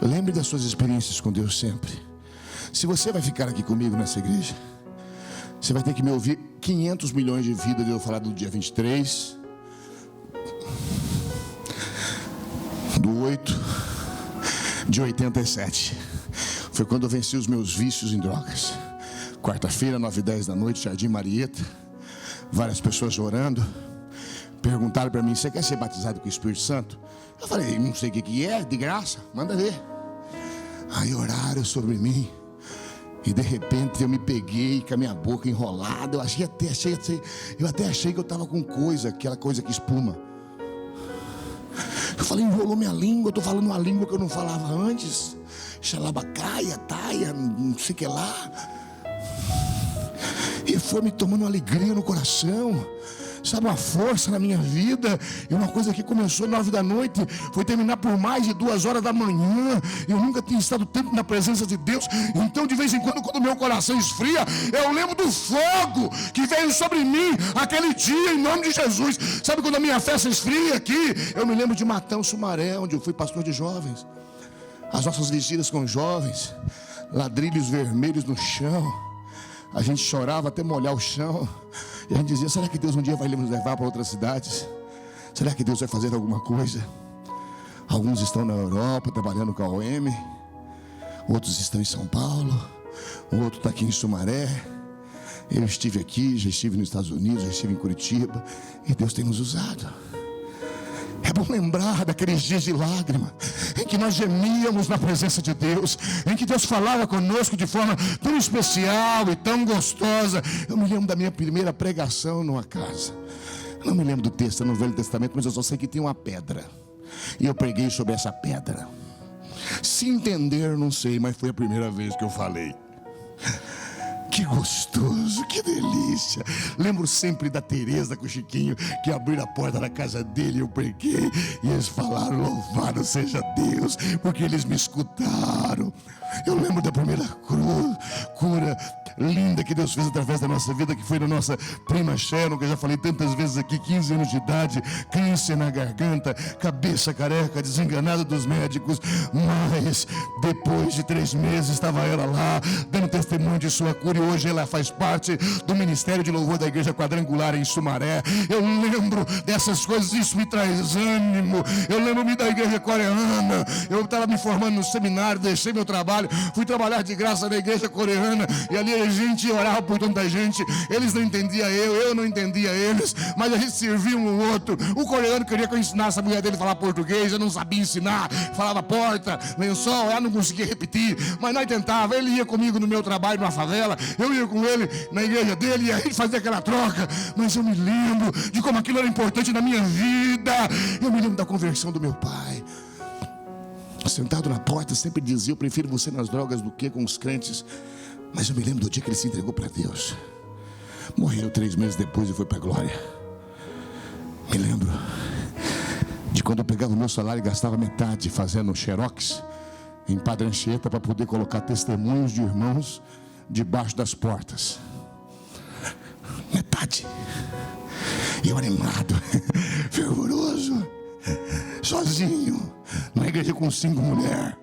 Lembre das suas experiências com Deus sempre. Se você vai ficar aqui comigo nessa igreja, você vai ter que me ouvir 500 milhões de vidas. Eu vou falar do dia 23 do 8 de 87. Foi quando eu venci os meus vícios em drogas. Quarta-feira, 9h10 da noite, Jardim Marieta. Várias pessoas orando. Perguntaram para mim: você quer ser batizado com o Espírito Santo? Eu falei: não sei o que é, de graça, manda ver. Aí oraram sobre mim. E de repente eu me peguei com a minha boca enrolada. Eu até achei que eu estava com aquela coisa que espuma. Eu falei, enrolou minha língua. Eu estou falando uma língua que eu não falava antes. Xalabacaia, taia, não sei o que lá. E foi me tomando uma alegria no coração. Sabe, uma força na minha vida. E uma coisa que começou 9 da noite foi terminar por mais de 2 horas da manhã. Eu nunca tinha estado tanto na presença de Deus. Então de vez em quando o meu coração esfria, eu lembro do fogo que veio sobre mim aquele dia, em nome de Jesus. Sabe, quando a minha fé se esfria aqui, eu me lembro de Matão, Sumaré, onde eu fui pastor de jovens. As nossas vigílias com jovens, ladrilhos vermelhos no chão. A gente chorava até molhar o chão. E a gente dizia: será que Deus um dia vai nos levar para outras cidades? Será que Deus vai fazer alguma coisa? Alguns estão na Europa trabalhando com a OM. Outros estão em São Paulo. Um outro está aqui em Sumaré. Eu estive aqui, já estive nos Estados Unidos, já estive em Curitiba. E Deus tem nos usado. É bom lembrar daqueles dias de lágrima, em que nós gemíamos na presença de Deus, em que Deus falava conosco de forma tão especial e tão gostosa. Eu me lembro da minha primeira pregação numa casa. Não me lembro do texto no Velho Testamento, mas eu só sei que tinha uma pedra. E eu preguei sobre essa pedra. Se entender, não sei, mas foi a primeira vez que eu falei. Que gostoso, que delícia. Lembro sempre da Tereza com o Chiquinho, que abriram a porta da casa dele, eu preguei, e eles falaram: louvado seja Deus, porque eles me escutaram. Eu lembro da primeira cura linda que Deus fez através da nossa vida, que foi na nossa prima Sharon, que eu já falei tantas vezes aqui, 15 anos de idade, câncer na garganta, cabeça careca, desenganada dos médicos, mas depois de 3 meses estava ela lá, dando testemunho de sua cura, e hoje ela faz parte do Ministério de Louvor da Igreja Quadrangular em Sumaré. Eu lembro dessas coisas, isso me traz ânimo. Eu lembro-me da igreja coreana, eu estava me formando no seminário, deixei meu trabalho, fui trabalhar de graça na igreja coreana, e ali a gente orava por tanta gente, eles não entendiam eu não entendia eles, mas a gente servia um ao outro. O coreano queria que eu ensinasse a mulher dele a falar português, eu não sabia ensinar, falava porta, lençol, ela não conseguia repetir, mas nós tentava. Ele ia comigo no meu trabalho na favela, eu ia com ele na igreja dele, e a gente fazia aquela troca. Mas eu me lembro de como aquilo era importante na minha vida. Eu me lembro da conversão do meu pai, sentado na porta, sempre dizia: eu prefiro você nas drogas do que com os crentes. Mas eu me lembro do dia que ele se entregou para Deus. Morreu 3 meses depois e foi para a glória. Me lembro de quando eu pegava o meu salário e gastava metade fazendo xerox em Padre Anchieta para poder colocar testemunhos de irmãos debaixo das portas. Metade. E eu animado, fervoroso, sozinho, na igreja com 5 mulheres.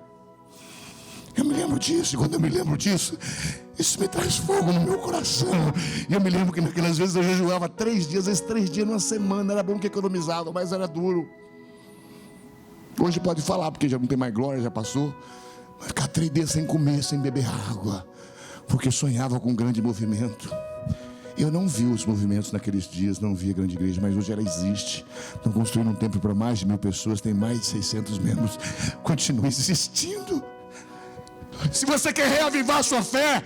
Eu me lembro disso, e quando eu me lembro disso, isso me traz fogo no meu coração. E eu me lembro que naquelas vezes eu jejuava 3 dias, às vezes 3 dias numa semana. Era bom que economizava, mas era duro. Hoje pode falar, porque já não tem mais glória, já passou. Mas ficar 3 dias sem comer, sem beber água, porque sonhava com um grande movimento. Eu não vi os movimentos naqueles dias, não vi a grande igreja, mas hoje ela existe. Estão construindo um templo para mais de 1000 pessoas, tem mais de 600 membros. Continua existindo. Se você quer reavivar a sua fé,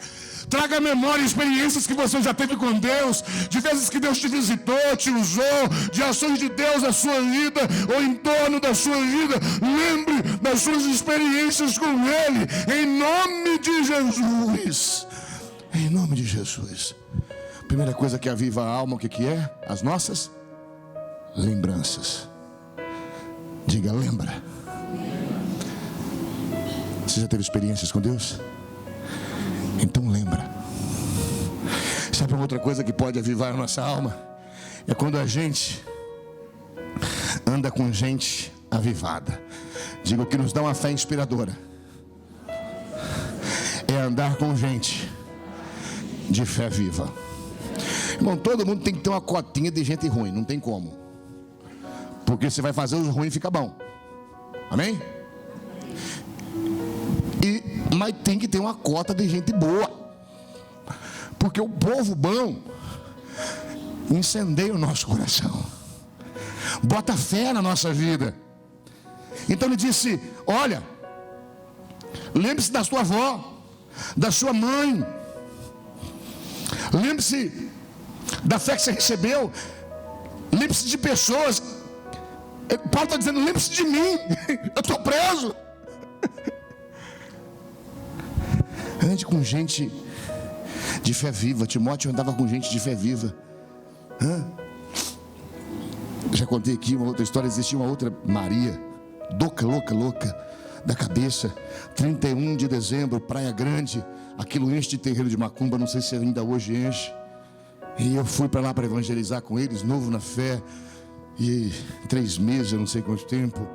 traga à memória experiências que você já teve com Deus, de vezes que Deus te visitou, te usou, de ações de Deus na sua vida ou em torno da sua vida. Lembre das suas experiências com Ele, em nome de Jesus. Em nome de Jesus. Primeira coisa que aviva a alma, o que é? As nossas lembranças. Diga, lembra. Você já teve experiências com Deus? Então lembra. Sabe uma outra coisa que pode avivar a nossa alma? É quando a gente anda com gente avivada. Digo, que nos dá uma fé inspiradora é andar com gente de fé viva. Irmão, todo mundo tem que ter uma cotinha de gente ruim, não tem como. Porque você vai fazer os ruins e fica bom. Amém? Mas tem que ter uma cota de gente boa. Porque o povo bom incendeia o nosso coração, bota fé na nossa vida. Então ele disse: olha, lembre-se da sua avó, da sua mãe, lembre-se da fé que você recebeu, lembre-se de pessoas. Paulo está dizendo: lembre-se de mim, eu estou preso. Ande com gente de fé viva. Timóteo andava com gente de fé viva. Já contei aqui uma outra história. Existia uma outra Maria, louca da cabeça. 31 de dezembro, Praia Grande. Aquilo enche de terreiro de macumba, não sei se ainda hoje enche. E eu fui para lá para evangelizar com eles, novo na fé. E 3 meses, eu não sei quanto tempo.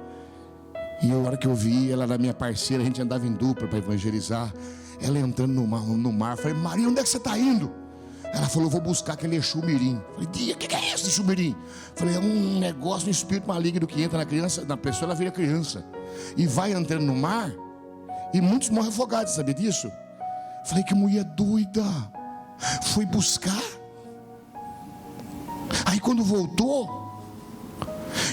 E a hora que eu vi, ela era minha parceira, a gente andava em dupla para evangelizar. Ela entrando no mar, falei: Maria, onde é que você está indo? Ela falou: vou buscar aquele Exu Mirim. Falei: Dia, o que é esse Exu Mirim? Falei: é um negócio, um espírito maligno que entra na criança, na pessoa, ela vira criança e vai entrando no mar, e muitos morrem afogados, sabia disso? Falei: que mulher doida. Foi buscar. Aí quando voltou,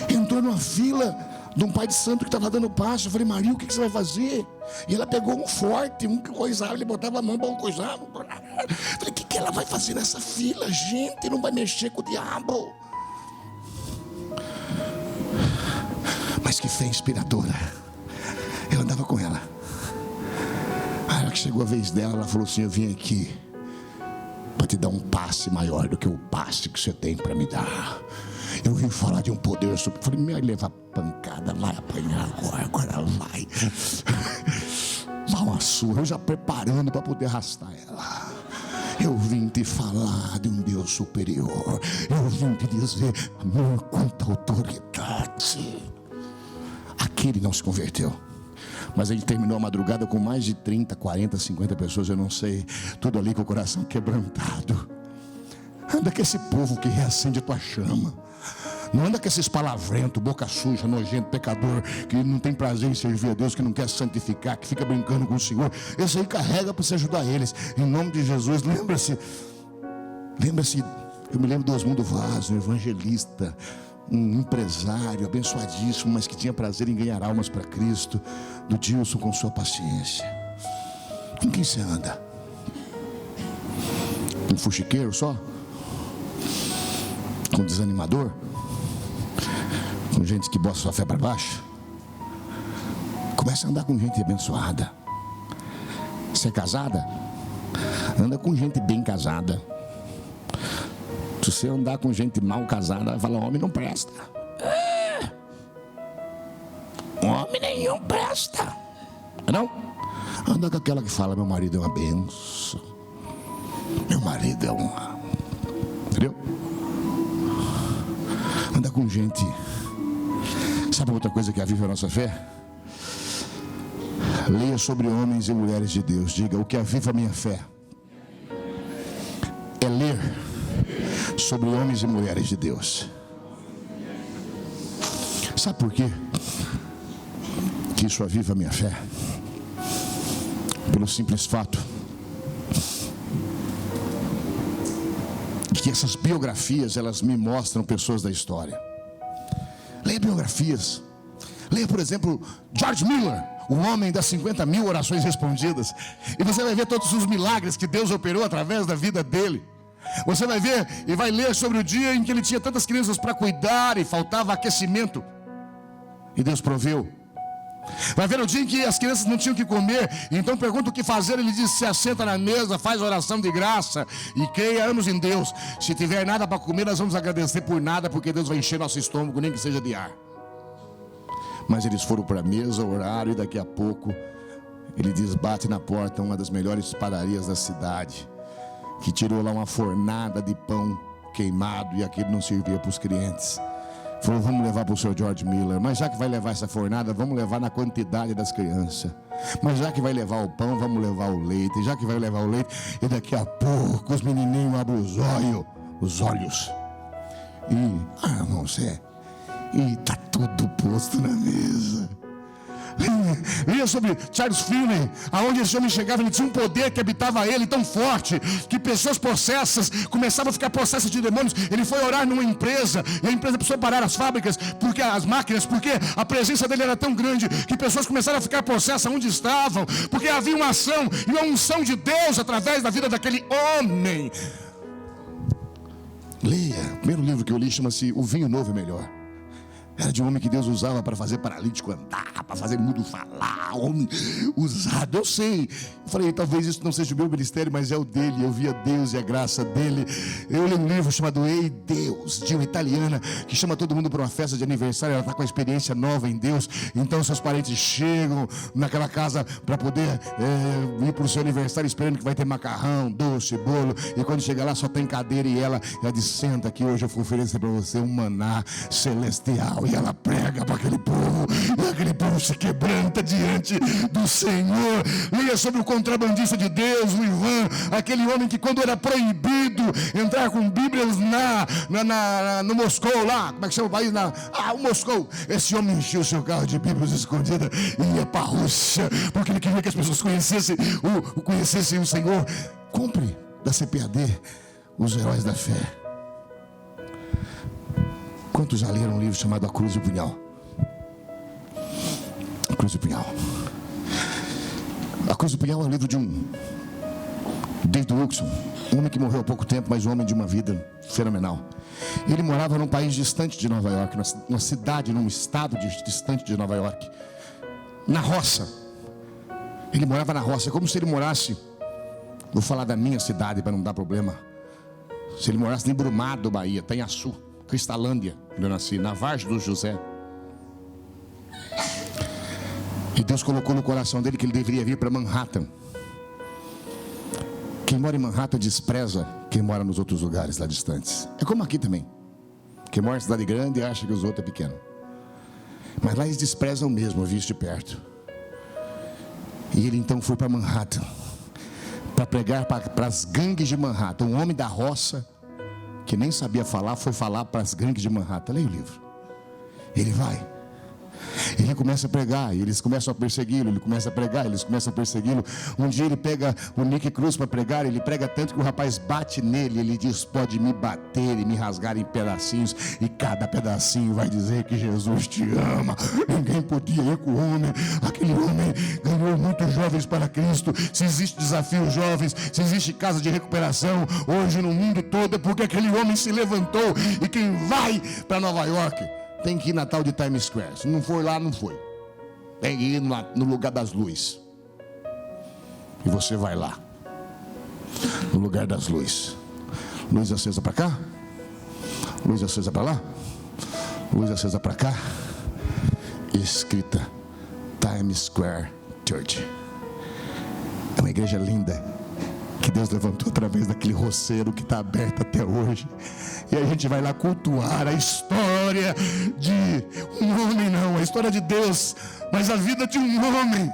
entrou numa fila de um pai de santo que estava dando passo. Eu falei: Maria, o que você vai fazer? E ela pegou um forte, um que coisava, ele botava a mão para um coisar. Falei: o que ela vai fazer nessa fila, gente? Não vai mexer com o diabo. Mas que fé inspiradora. Eu andava com ela. A hora que chegou a vez dela, ela falou assim: eu vim aqui para te dar um passe maior do que o passe que você tem para me dar. Eu vim falar de um poder sobre. Falei: me levar pancada, vai apanhar agora vai. Dá uma surra, eu já preparando para poder arrastar ela. Eu vim te falar de um Deus superior. Eu vim te dizer, amor, quanta autoridade. Aqui ele não se converteu, mas ele terminou a madrugada com mais de 30, 40, 50 pessoas, eu não sei, tudo ali com o coração quebrantado. Anda com esse povo que reacende a tua chama. Não anda com esses palavrentos, boca suja, nojento, pecador, que não tem prazer em servir a Deus, que não quer se santificar, que fica brincando com o Senhor. Esse aí carrega para você ajudar eles. Em nome de Jesus, lembre-se, eu me lembro do Osmundo Vaz, um evangelista, um empresário abençoadíssimo, mas que tinha prazer em ganhar almas para Cristo. Do Dilson com sua paciência. Com quem você anda? Com fuxiqueiro só? Com desanimador? Com gente que bota sua fé para baixo? Começa a andar com gente abençoada. Você é casada? Anda com gente bem casada. Se você andar com gente mal casada, vai falar, homem não presta. Homem nenhum presta. Não? Anda com aquela que fala, meu marido é uma benção. Meu marido é uma... Entendeu? Anda com gente... Sabe outra coisa que aviva a nossa fé? Leia sobre homens e mulheres de Deus. Diga, o que aviva a minha fé é ler sobre homens e mulheres de Deus. Sabe por quê que isso aviva a minha fé? Pelo simples fato de que essas biografias, elas me mostram pessoas da história. Leia biografias. Leia, por exemplo, George Miller, o homem das 50 mil orações respondidas. E você vai ver todos os milagres que Deus operou através da vida dele. Você vai ver e vai ler sobre o dia em que ele tinha tantas crianças para cuidar e faltava aquecimento. E Deus proveu. Vai ver o dia em que as crianças não tinham o que comer. Então pergunta o que fazer. Ele diz, se assenta na mesa, faz oração de graça e creiamos em Deus. Se tiver nada para comer, nós vamos agradecer por nada, porque Deus vai encher nosso estômago, nem que seja de ar. Mas eles foram para a mesa, oraram, e daqui a pouco ele diz, bate na porta uma das melhores padarias da cidade, que tirou lá uma fornada de pão queimado, e aquilo não servia para os clientes. Falou, vamos levar para o seu George Miller. Mas já que vai levar essa fornada, vamos levar na quantidade das crianças. Mas já que vai levar o pão, vamos levar o leite. Já que vai levar o leite, e daqui a pouco os menininhos abrem os olhos. E, irmão, e está tudo posto na mesa. Lia sobre Charles Finney, aonde esse homem chegava, ele tinha um poder que habitava ele tão forte, que pessoas possessas começavam a ficar possessas de demônios. Ele foi orar numa empresa, e a empresa precisou parar as fábricas, porque as máquinas, porque a presença dele era tão grande, que pessoas começaram a ficar possessas onde estavam, porque havia uma ação e uma unção de Deus através da vida daquele homem. Leia, o primeiro livro que eu li chama-se O Vinho Novo é Melhor. Era de um homem que Deus usava para fazer paralítico andar, para fazer mudo falar, homem usado, eu sei. Eu falei, talvez isso não seja o meu ministério, mas é o dele. Eu via Deus e a graça dele. Eu li um livro chamado Ei Deus, de uma italiana, que chama todo mundo para uma festa de aniversário. Ela está com a experiência nova em Deus. Então seus parentes chegam naquela casa para poder ir para o seu aniversário, esperando que vai ter macarrão, doce, bolo. E quando chega lá só tem cadeira, e ela diz, senta aqui, hoje eu vou oferecer para você um maná celestial. E ela prega para aquele povo, e aquele povo se quebranta diante do Senhor. Leia sobre o contrabandista de Deus, o Ivan, aquele homem que, quando era proibido entrar com Bíblias no Moscou lá, como é que chama o país? O Moscou. Esse homem encheu o seu carro de Bíblias escondidas e ia para a Rússia, porque ele queria que as pessoas conhecessem o Senhor. Compre da CPAD Os Heróis da Fé. Quantos já leram um livro chamado A Cruz e o Punhal? A Cruz e o Punhal. A Cruz e o Punhal é um livro de um David Wilkerson, um homem que morreu há pouco tempo, mas um homem de uma vida fenomenal. Ele morava num país distante de Nova York, numa cidade, num estado distante de Nova York, na roça. Ele morava na roça, é como se ele morasse, vou falar da minha cidade para não dar problema, se ele morasse em Brumado, Bahia, Tanhaçu, Cristalândia, onde eu nasci, na Vargem do José. E Deus colocou no coração dele que ele deveria vir para Manhattan. Quem mora em Manhattan despreza quem mora nos outros lugares lá distantes. É como aqui também. Quem mora em cidade grande acha que os outros é pequeno. Mas lá eles desprezam mesmo, visto de perto. E ele então foi para Manhattan para pregar para as gangues de Manhattan. Um homem da roça que nem sabia falar foi falar para as gangues de Manhattan. Leia o livro. Ele vai. Ele começa a pregar, e eles começam a persegui-lo. Ele começa a pregar, eles começam a persegui-lo. Um dia ele pega o Nick Cruz para pregar. Ele prega tanto que o rapaz bate nele. Ele diz: pode me bater e me rasgar em pedacinhos, e cada pedacinho vai dizer que Jesus te ama. Ninguém podia ir com o homem. Aquele homem ganhou muitos jovens para Cristo. Se existe desafio jovens, se existe casa de recuperação hoje no mundo todo, é porque aquele homem se levantou. E quem vai para Nova York tem que ir na tal de Times Square. Se não for lá, não foi. Tem que ir no lugar das luzes. E você vai lá, no lugar das luzes. Luz acesa para cá, luz acesa para lá, luz acesa para cá, escrita Times Square Church. É uma igreja linda que Deus levantou através daquele roceiro que está aberto até hoje. E a gente vai lá cultuar a história de um homem, não, a história de Deus, mas a vida de um homem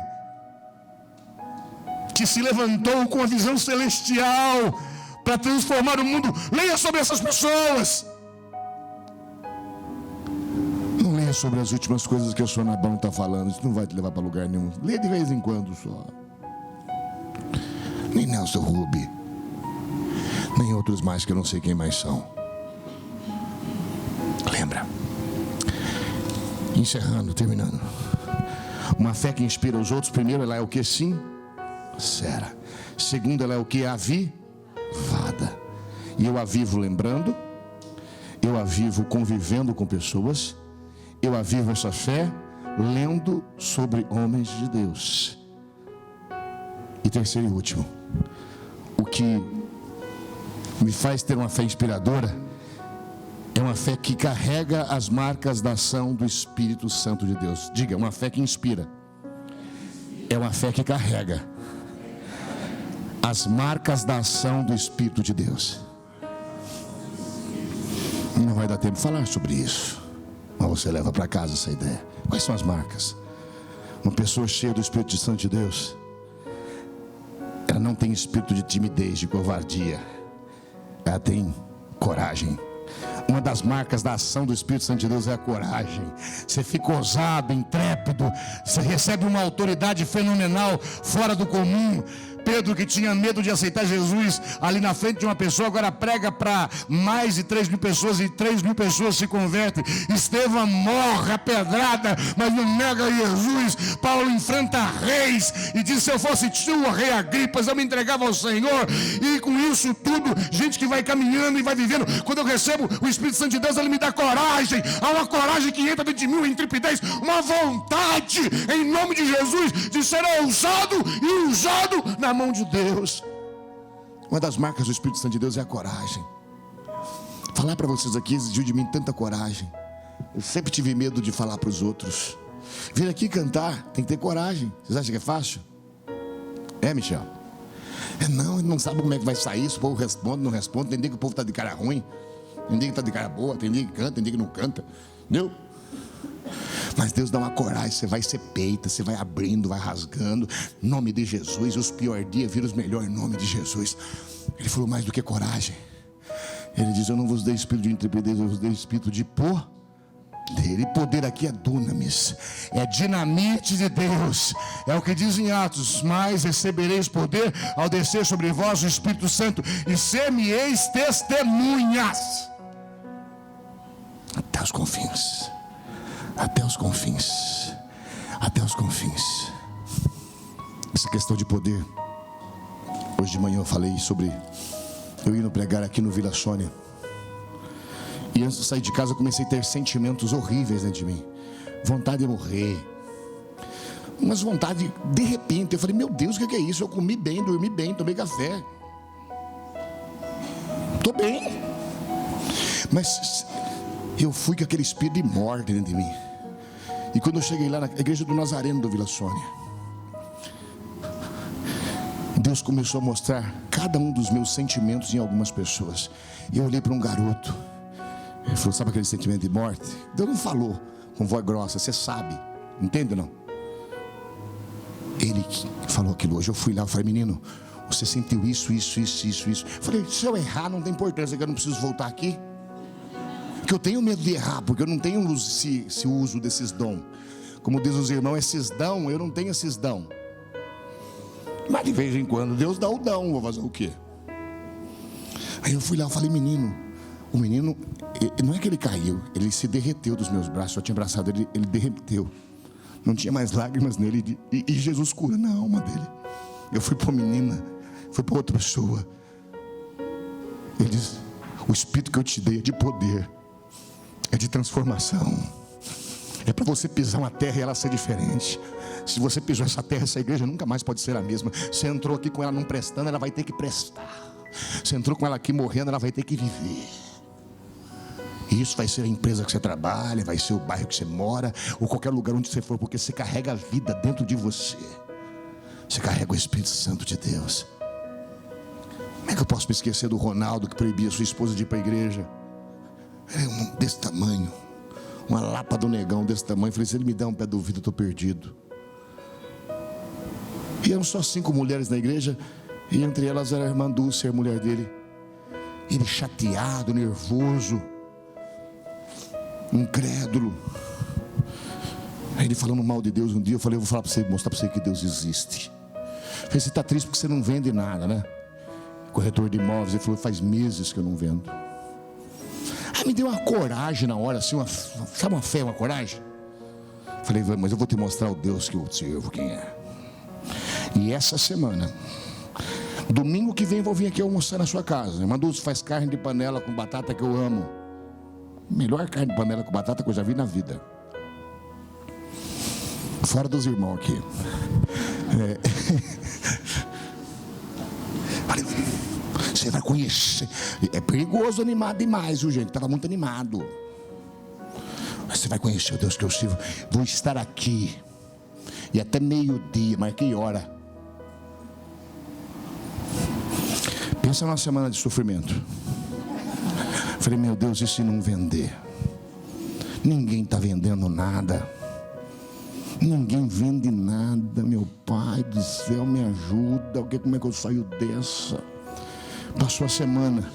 que se levantou com a visão celestial para transformar o mundo. Leia sobre essas pessoas. Não leia sobre as últimas coisas que a sua Nabão está falando. Isso não vai te levar para lugar nenhum. Leia de vez em quando só. Nem Nelson Rubio, nem outros mais que eu não sei quem mais são. Lembra? Encerrando, terminando. Uma fé que inspira os outros. Primeiro, ela é o que? Sincera. Segundo, ela é o que? Avivada. E eu a vivo lembrando, eu a vivo convivendo com pessoas, eu a vivo essa fé lendo sobre homens de Deus. E terceiro e último, o que me faz ter uma fé inspiradora é uma fé que carrega as marcas da ação do Espírito Santo de Deus. Diga, uma fé que inspira. É uma fé que carrega as marcas da ação do Espírito de Deus. Não vai dar tempo de falar sobre isso, mas você leva para casa essa ideia. Quais são as marcas? Uma pessoa cheia do Espírito Santo de Deus, ela não tem espírito de timidez, de covardia. Ela tem coragem. Uma das marcas da ação do Espírito Santo de Deus é a coragem. Você fica ousado, intrépido. Você recebe uma autoridade fenomenal, fora do comum. Pedro, que tinha medo de aceitar Jesus ali na frente de uma pessoa, agora prega para mais de 3.000 pessoas e 3.000 pessoas se convertem. Estevão morre a pedrada, mas não nega Jesus. Paulo enfrenta reis e diz: se eu fosse tu, rei Agripas, eu me entregava ao Senhor. E com isso tudo, gente que vai caminhando e vai vivendo. Quando eu recebo o Espírito Santo de Deus, ele me dá coragem. Há uma coragem que entra dentro de mim, intrepidez, uma vontade, em nome de Jesus, de ser ousado e usado na mão de Deus. Uma das marcas do Espírito Santo de Deus é a coragem. Falar para vocês aqui exigiu de mim tanta coragem. Eu sempre tive medo de falar para os outros. Vir aqui cantar, tem que ter coragem. Vocês acham que é fácil? É, Michel? Não, ele não sabe como é que vai sair. Se o povo responde, não responde. Tem dia que o povo está de cara ruim, tem dia que está de cara boa, tem dia que canta, tem dia que não canta. Entendeu? Mas Deus dá uma coragem, você vai ser peita, você vai abrindo, vai rasgando, em nome de Jesus. Os piores dias viram os melhores, em nome de Jesus. Ele falou mais do que coragem. Ele diz: eu não vos dei espírito de intrepidez, eu vos dei espírito de poder. E poder aqui é dunamis, é dinamite de Deus. É o que diz em Atos: mas recebereis poder ao descer sobre vós o Espírito Santo, e ser-me-eis testemunhas até os confins. Até os confins. Até os confins. Essa questão de poder. Hoje de manhã eu falei sobre eu indo pregar aqui no Vila Sônia. E antes de sair de casa eu comecei a ter sentimentos horríveis dentro de mim. Vontade de morrer. Umas vontade de repente. Eu falei: meu Deus, o que é isso? Eu comi bem, dormi bem, tomei café. Estou bem. Mas eu fui com aquele espírito de morte dentro de mim. E quando eu cheguei lá na igreja do Nazareno do Vila Sônia, Deus começou a mostrar cada um dos meus sentimentos em algumas pessoas. E eu olhei para um garoto. Ele falou: sabe aquele sentimento de morte? Deus não falou com voz grossa, você sabe, entende não? Ele falou aquilo hoje. Eu fui lá, eu falei: menino, você sentiu isso. Eu falei: se eu errar não tem importância, que eu não preciso voltar aqui. Porque eu tenho medo de errar, porque eu não tenho esse uso desses dons. Como diz os irmãos, esses dons, eu não tenho esses dons. Mas de vez em quando Deus dá o dom, vou fazer o quê? Aí eu fui lá, eu falei: menino, o menino, não é que ele caiu, ele se derreteu dos meus braços. Eu tinha abraçado ele, ele derreteu. Não tinha mais lágrimas nele, e Jesus cura na alma dele. Eu fui para uma menina, fui para outra pessoa. Ele diz: o Espírito que eu te dei é de poder, é de transformação, é para você pisar uma terra e ela ser diferente. Se você pisou essa terra, essa igreja nunca mais pode ser a mesma. Você entrou aqui com ela não prestando, ela vai ter que prestar. Você entrou com ela aqui morrendo, ela vai ter que viver. E isso vai ser a empresa que você trabalha, vai ser o bairro que você mora, ou qualquer lugar onde você for, porque você carrega a vida dentro de você. Você carrega o Espírito Santo de Deus. Como é que eu posso me esquecer do Ronaldo, que proibia sua esposa de ir para a igreja? É um desse tamanho, uma lapa do negão desse tamanho. Eu falei: se ele me dá um pé do ouvido, eu estou perdido. E eram só 5 mulheres na igreja, e entre elas era a irmã Dulce, a mulher dele. Ele chateado, nervoso, incrédulo. Aí ele falando mal de Deus um dia. Eu falei: eu vou falar para você, mostrar para você que Deus existe. Eu falei: você está triste porque você não vende nada, né? Corretor de imóveis. Ele falou: faz meses que eu não vendo. Aí me deu uma coragem na hora, assim, sabe, uma fé, uma coragem. Eu falei: mas eu vou te mostrar o Deus que eu sirvo, quem é. E essa semana, domingo que vem, eu vou vir aqui almoçar na sua casa. Irmã Dulce faz carne de panela com batata, que eu amo. Melhor carne de panela com batata que eu já vi na vida. Fora dos irmãos aqui. Falei: você vai conhecer. É perigoso animar demais, viu, gente? Estava muito animado. Mas você vai conhecer o Deus que eu sirvo. Vou estar aqui. E até meio-dia, marquei hora. Pensa numa semana de sofrimento. Falei: meu Deus, e se não vender? Ninguém está vendendo nada. Ninguém vende nada. Meu Pai do céu, me ajuda. Como é que eu saio dessa? Passou a semana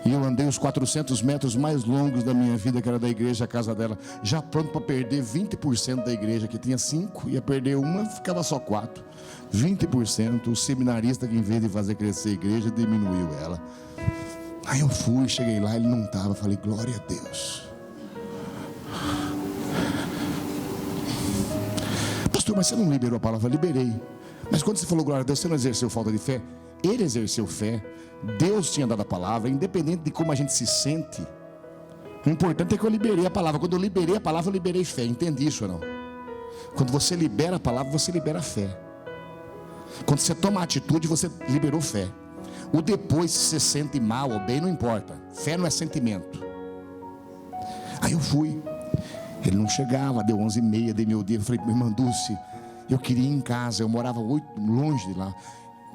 e eu andei os 400 metros mais longos da minha vida, que era da igreja, a casa dela, já pronto para perder 20% da igreja, que tinha 5, ia perder uma, ficava só 4. 20%. O seminarista, que em vez de fazer crescer a igreja, diminuiu ela. Aí eu fui, cheguei lá, ele não estava. Falei: glória a Deus. Pastor, mas você não liberou a palavra? Liberei. Mas quando você falou glória a Deus, você não exerceu falta de fé? Ele exerceu fé. Deus tinha dado a palavra, independente de como a gente se sente. O importante é que eu liberei a palavra. Quando eu liberei a palavra, eu liberei fé. Entende isso ou não? Quando você libera a palavra, você libera a fé. Quando você toma a atitude, você liberou fé. O depois, se você sente mal ou bem, não importa. Fé não é sentimento. Aí eu fui. Ele não chegava, deu 11h30, dei meu dia. Eu falei: irmã Dulce, eu queria ir em casa. Eu morava longe de lá.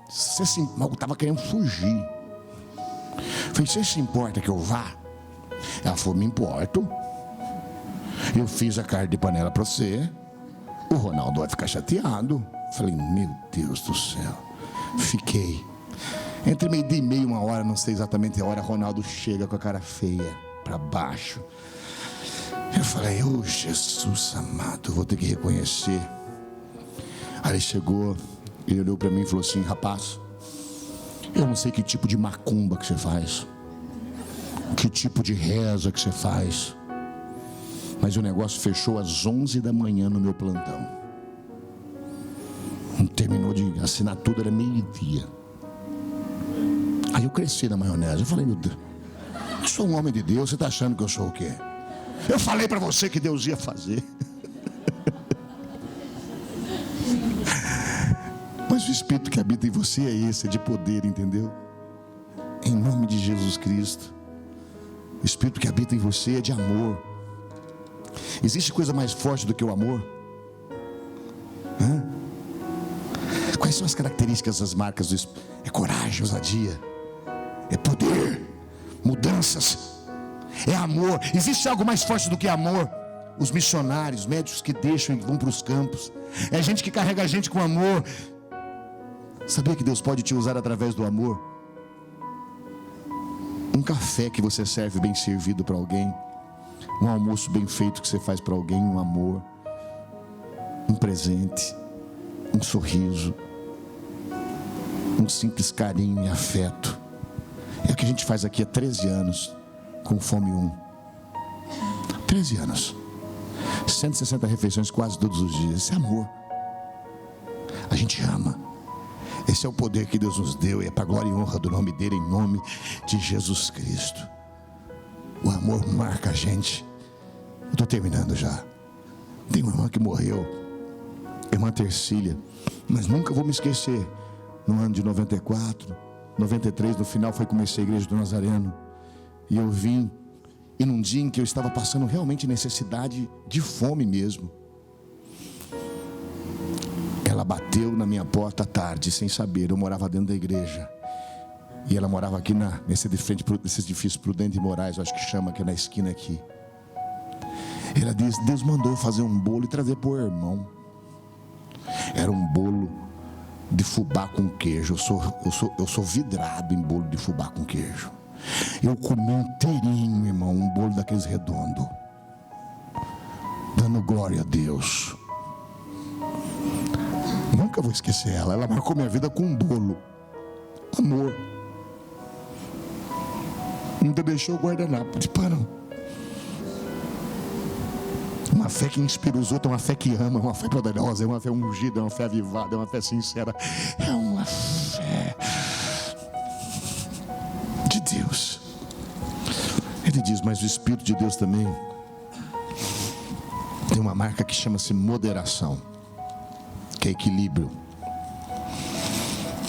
Você se importa? Eu estava querendo fugir. Eu falei: você se importa que eu vá? Ela falou: me importo. Eu fiz a carne de panela para você. O Ronaldo vai ficar chateado. Eu falei: meu Deus do céu. Fiquei. Entre meio-dia e meia, 1h, não sei exatamente a hora, Ronaldo chega com a cara feia para baixo. Eu falei: ô Jesus amado, vou ter que reconhecer. Aí ele chegou, ele olhou para mim e falou assim: rapaz, eu não sei que tipo de macumba que você faz, que tipo de reza que você faz, mas o negócio fechou às 11 da manhã no meu plantão. Não terminou de assinar tudo, era meio-dia. Aí eu cresci na maionese. Eu falei: meu Deus, eu sou um homem de Deus, você está achando que eu sou o quê? Eu falei para você que Deus ia fazer. Mas o Espírito que habita em você é esse, é de poder, entendeu? Em nome de Jesus Cristo. O Espírito que habita em você é de amor. Existe coisa mais forte do que o amor? Quais são as características das marcas do Espírito? É coragem, ousadia, é poder, mudanças, é amor. Existe algo mais forte do que amor? Os missionários, médicos que deixam e vão para os campos, é gente que carrega a gente com amor. Sabia que Deus pode te usar através do amor? Um café que você serve bem servido para alguém, um almoço bem feito que você faz para alguém, um amor, um presente, um sorriso, um simples carinho e afeto. É o que a gente faz aqui há 13 anos com Fome 1. 13 anos, 160 refeições quase todos os dias. Isso é amor. A gente ama. Esse é o poder que Deus nos deu, e é para a glória e honra do nome dele, em nome de Jesus Cristo. O amor marca a gente. Eu estou terminando já. Tem uma irmã que morreu, irmã Tercília, mas nunca vou me esquecer. No ano de 94, 93, no final foi comecei a igreja do Nazareno, e eu vim, e num dia em que eu estava passando realmente necessidade de fome mesmo, ela bateu na minha porta à tarde, sem saber. Eu morava dentro da igreja, e ela morava aqui nesse edifício Prudente Moraes, eu acho que chama, que é na esquina aqui. Ela disse: Deus mandou fazer um bolo e trazer para o irmão. Era um bolo de fubá com queijo. Eu sou vidrado em bolo de fubá com queijo. Eu comi inteirinho, irmão, um bolo daqueles redondo, dando glória a Deus. Nunca vou esquecer ela. Ela marcou minha vida com um bolo. Amor. Ainda deixou o guardanapo de pano. Uma fé que inspira os outros, uma fé que ama, uma fé poderosa, é uma fé ungida, é uma fé avivada, é uma fé sincera, é uma fé de Deus. Ele diz, mas o Espírito de Deus também tem uma marca que chama-se moderação, que é equilíbrio.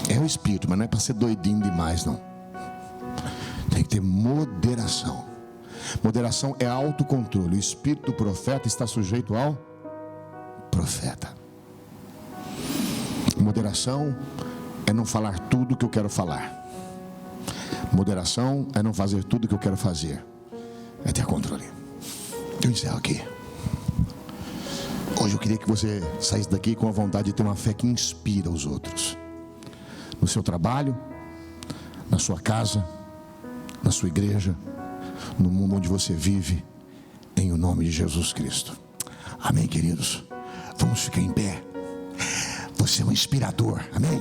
É o Espírito, mas não é para ser doidinho demais, não. Tem que ter moderação. Moderação é autocontrole. O espírito do profeta está sujeito ao profeta. Moderação é não falar tudo que eu quero falar. Moderação é não fazer tudo que eu quero fazer. É ter controle. Eu encerro aqui. Hoje eu queria que você saísse daqui com a vontade de ter uma fé que inspira os outros. No seu trabalho, na sua casa, na sua igreja, no mundo onde você vive, em o nome de Jesus Cristo. Amém, queridos? Vamos ficar em pé. Você é um inspirador, amém?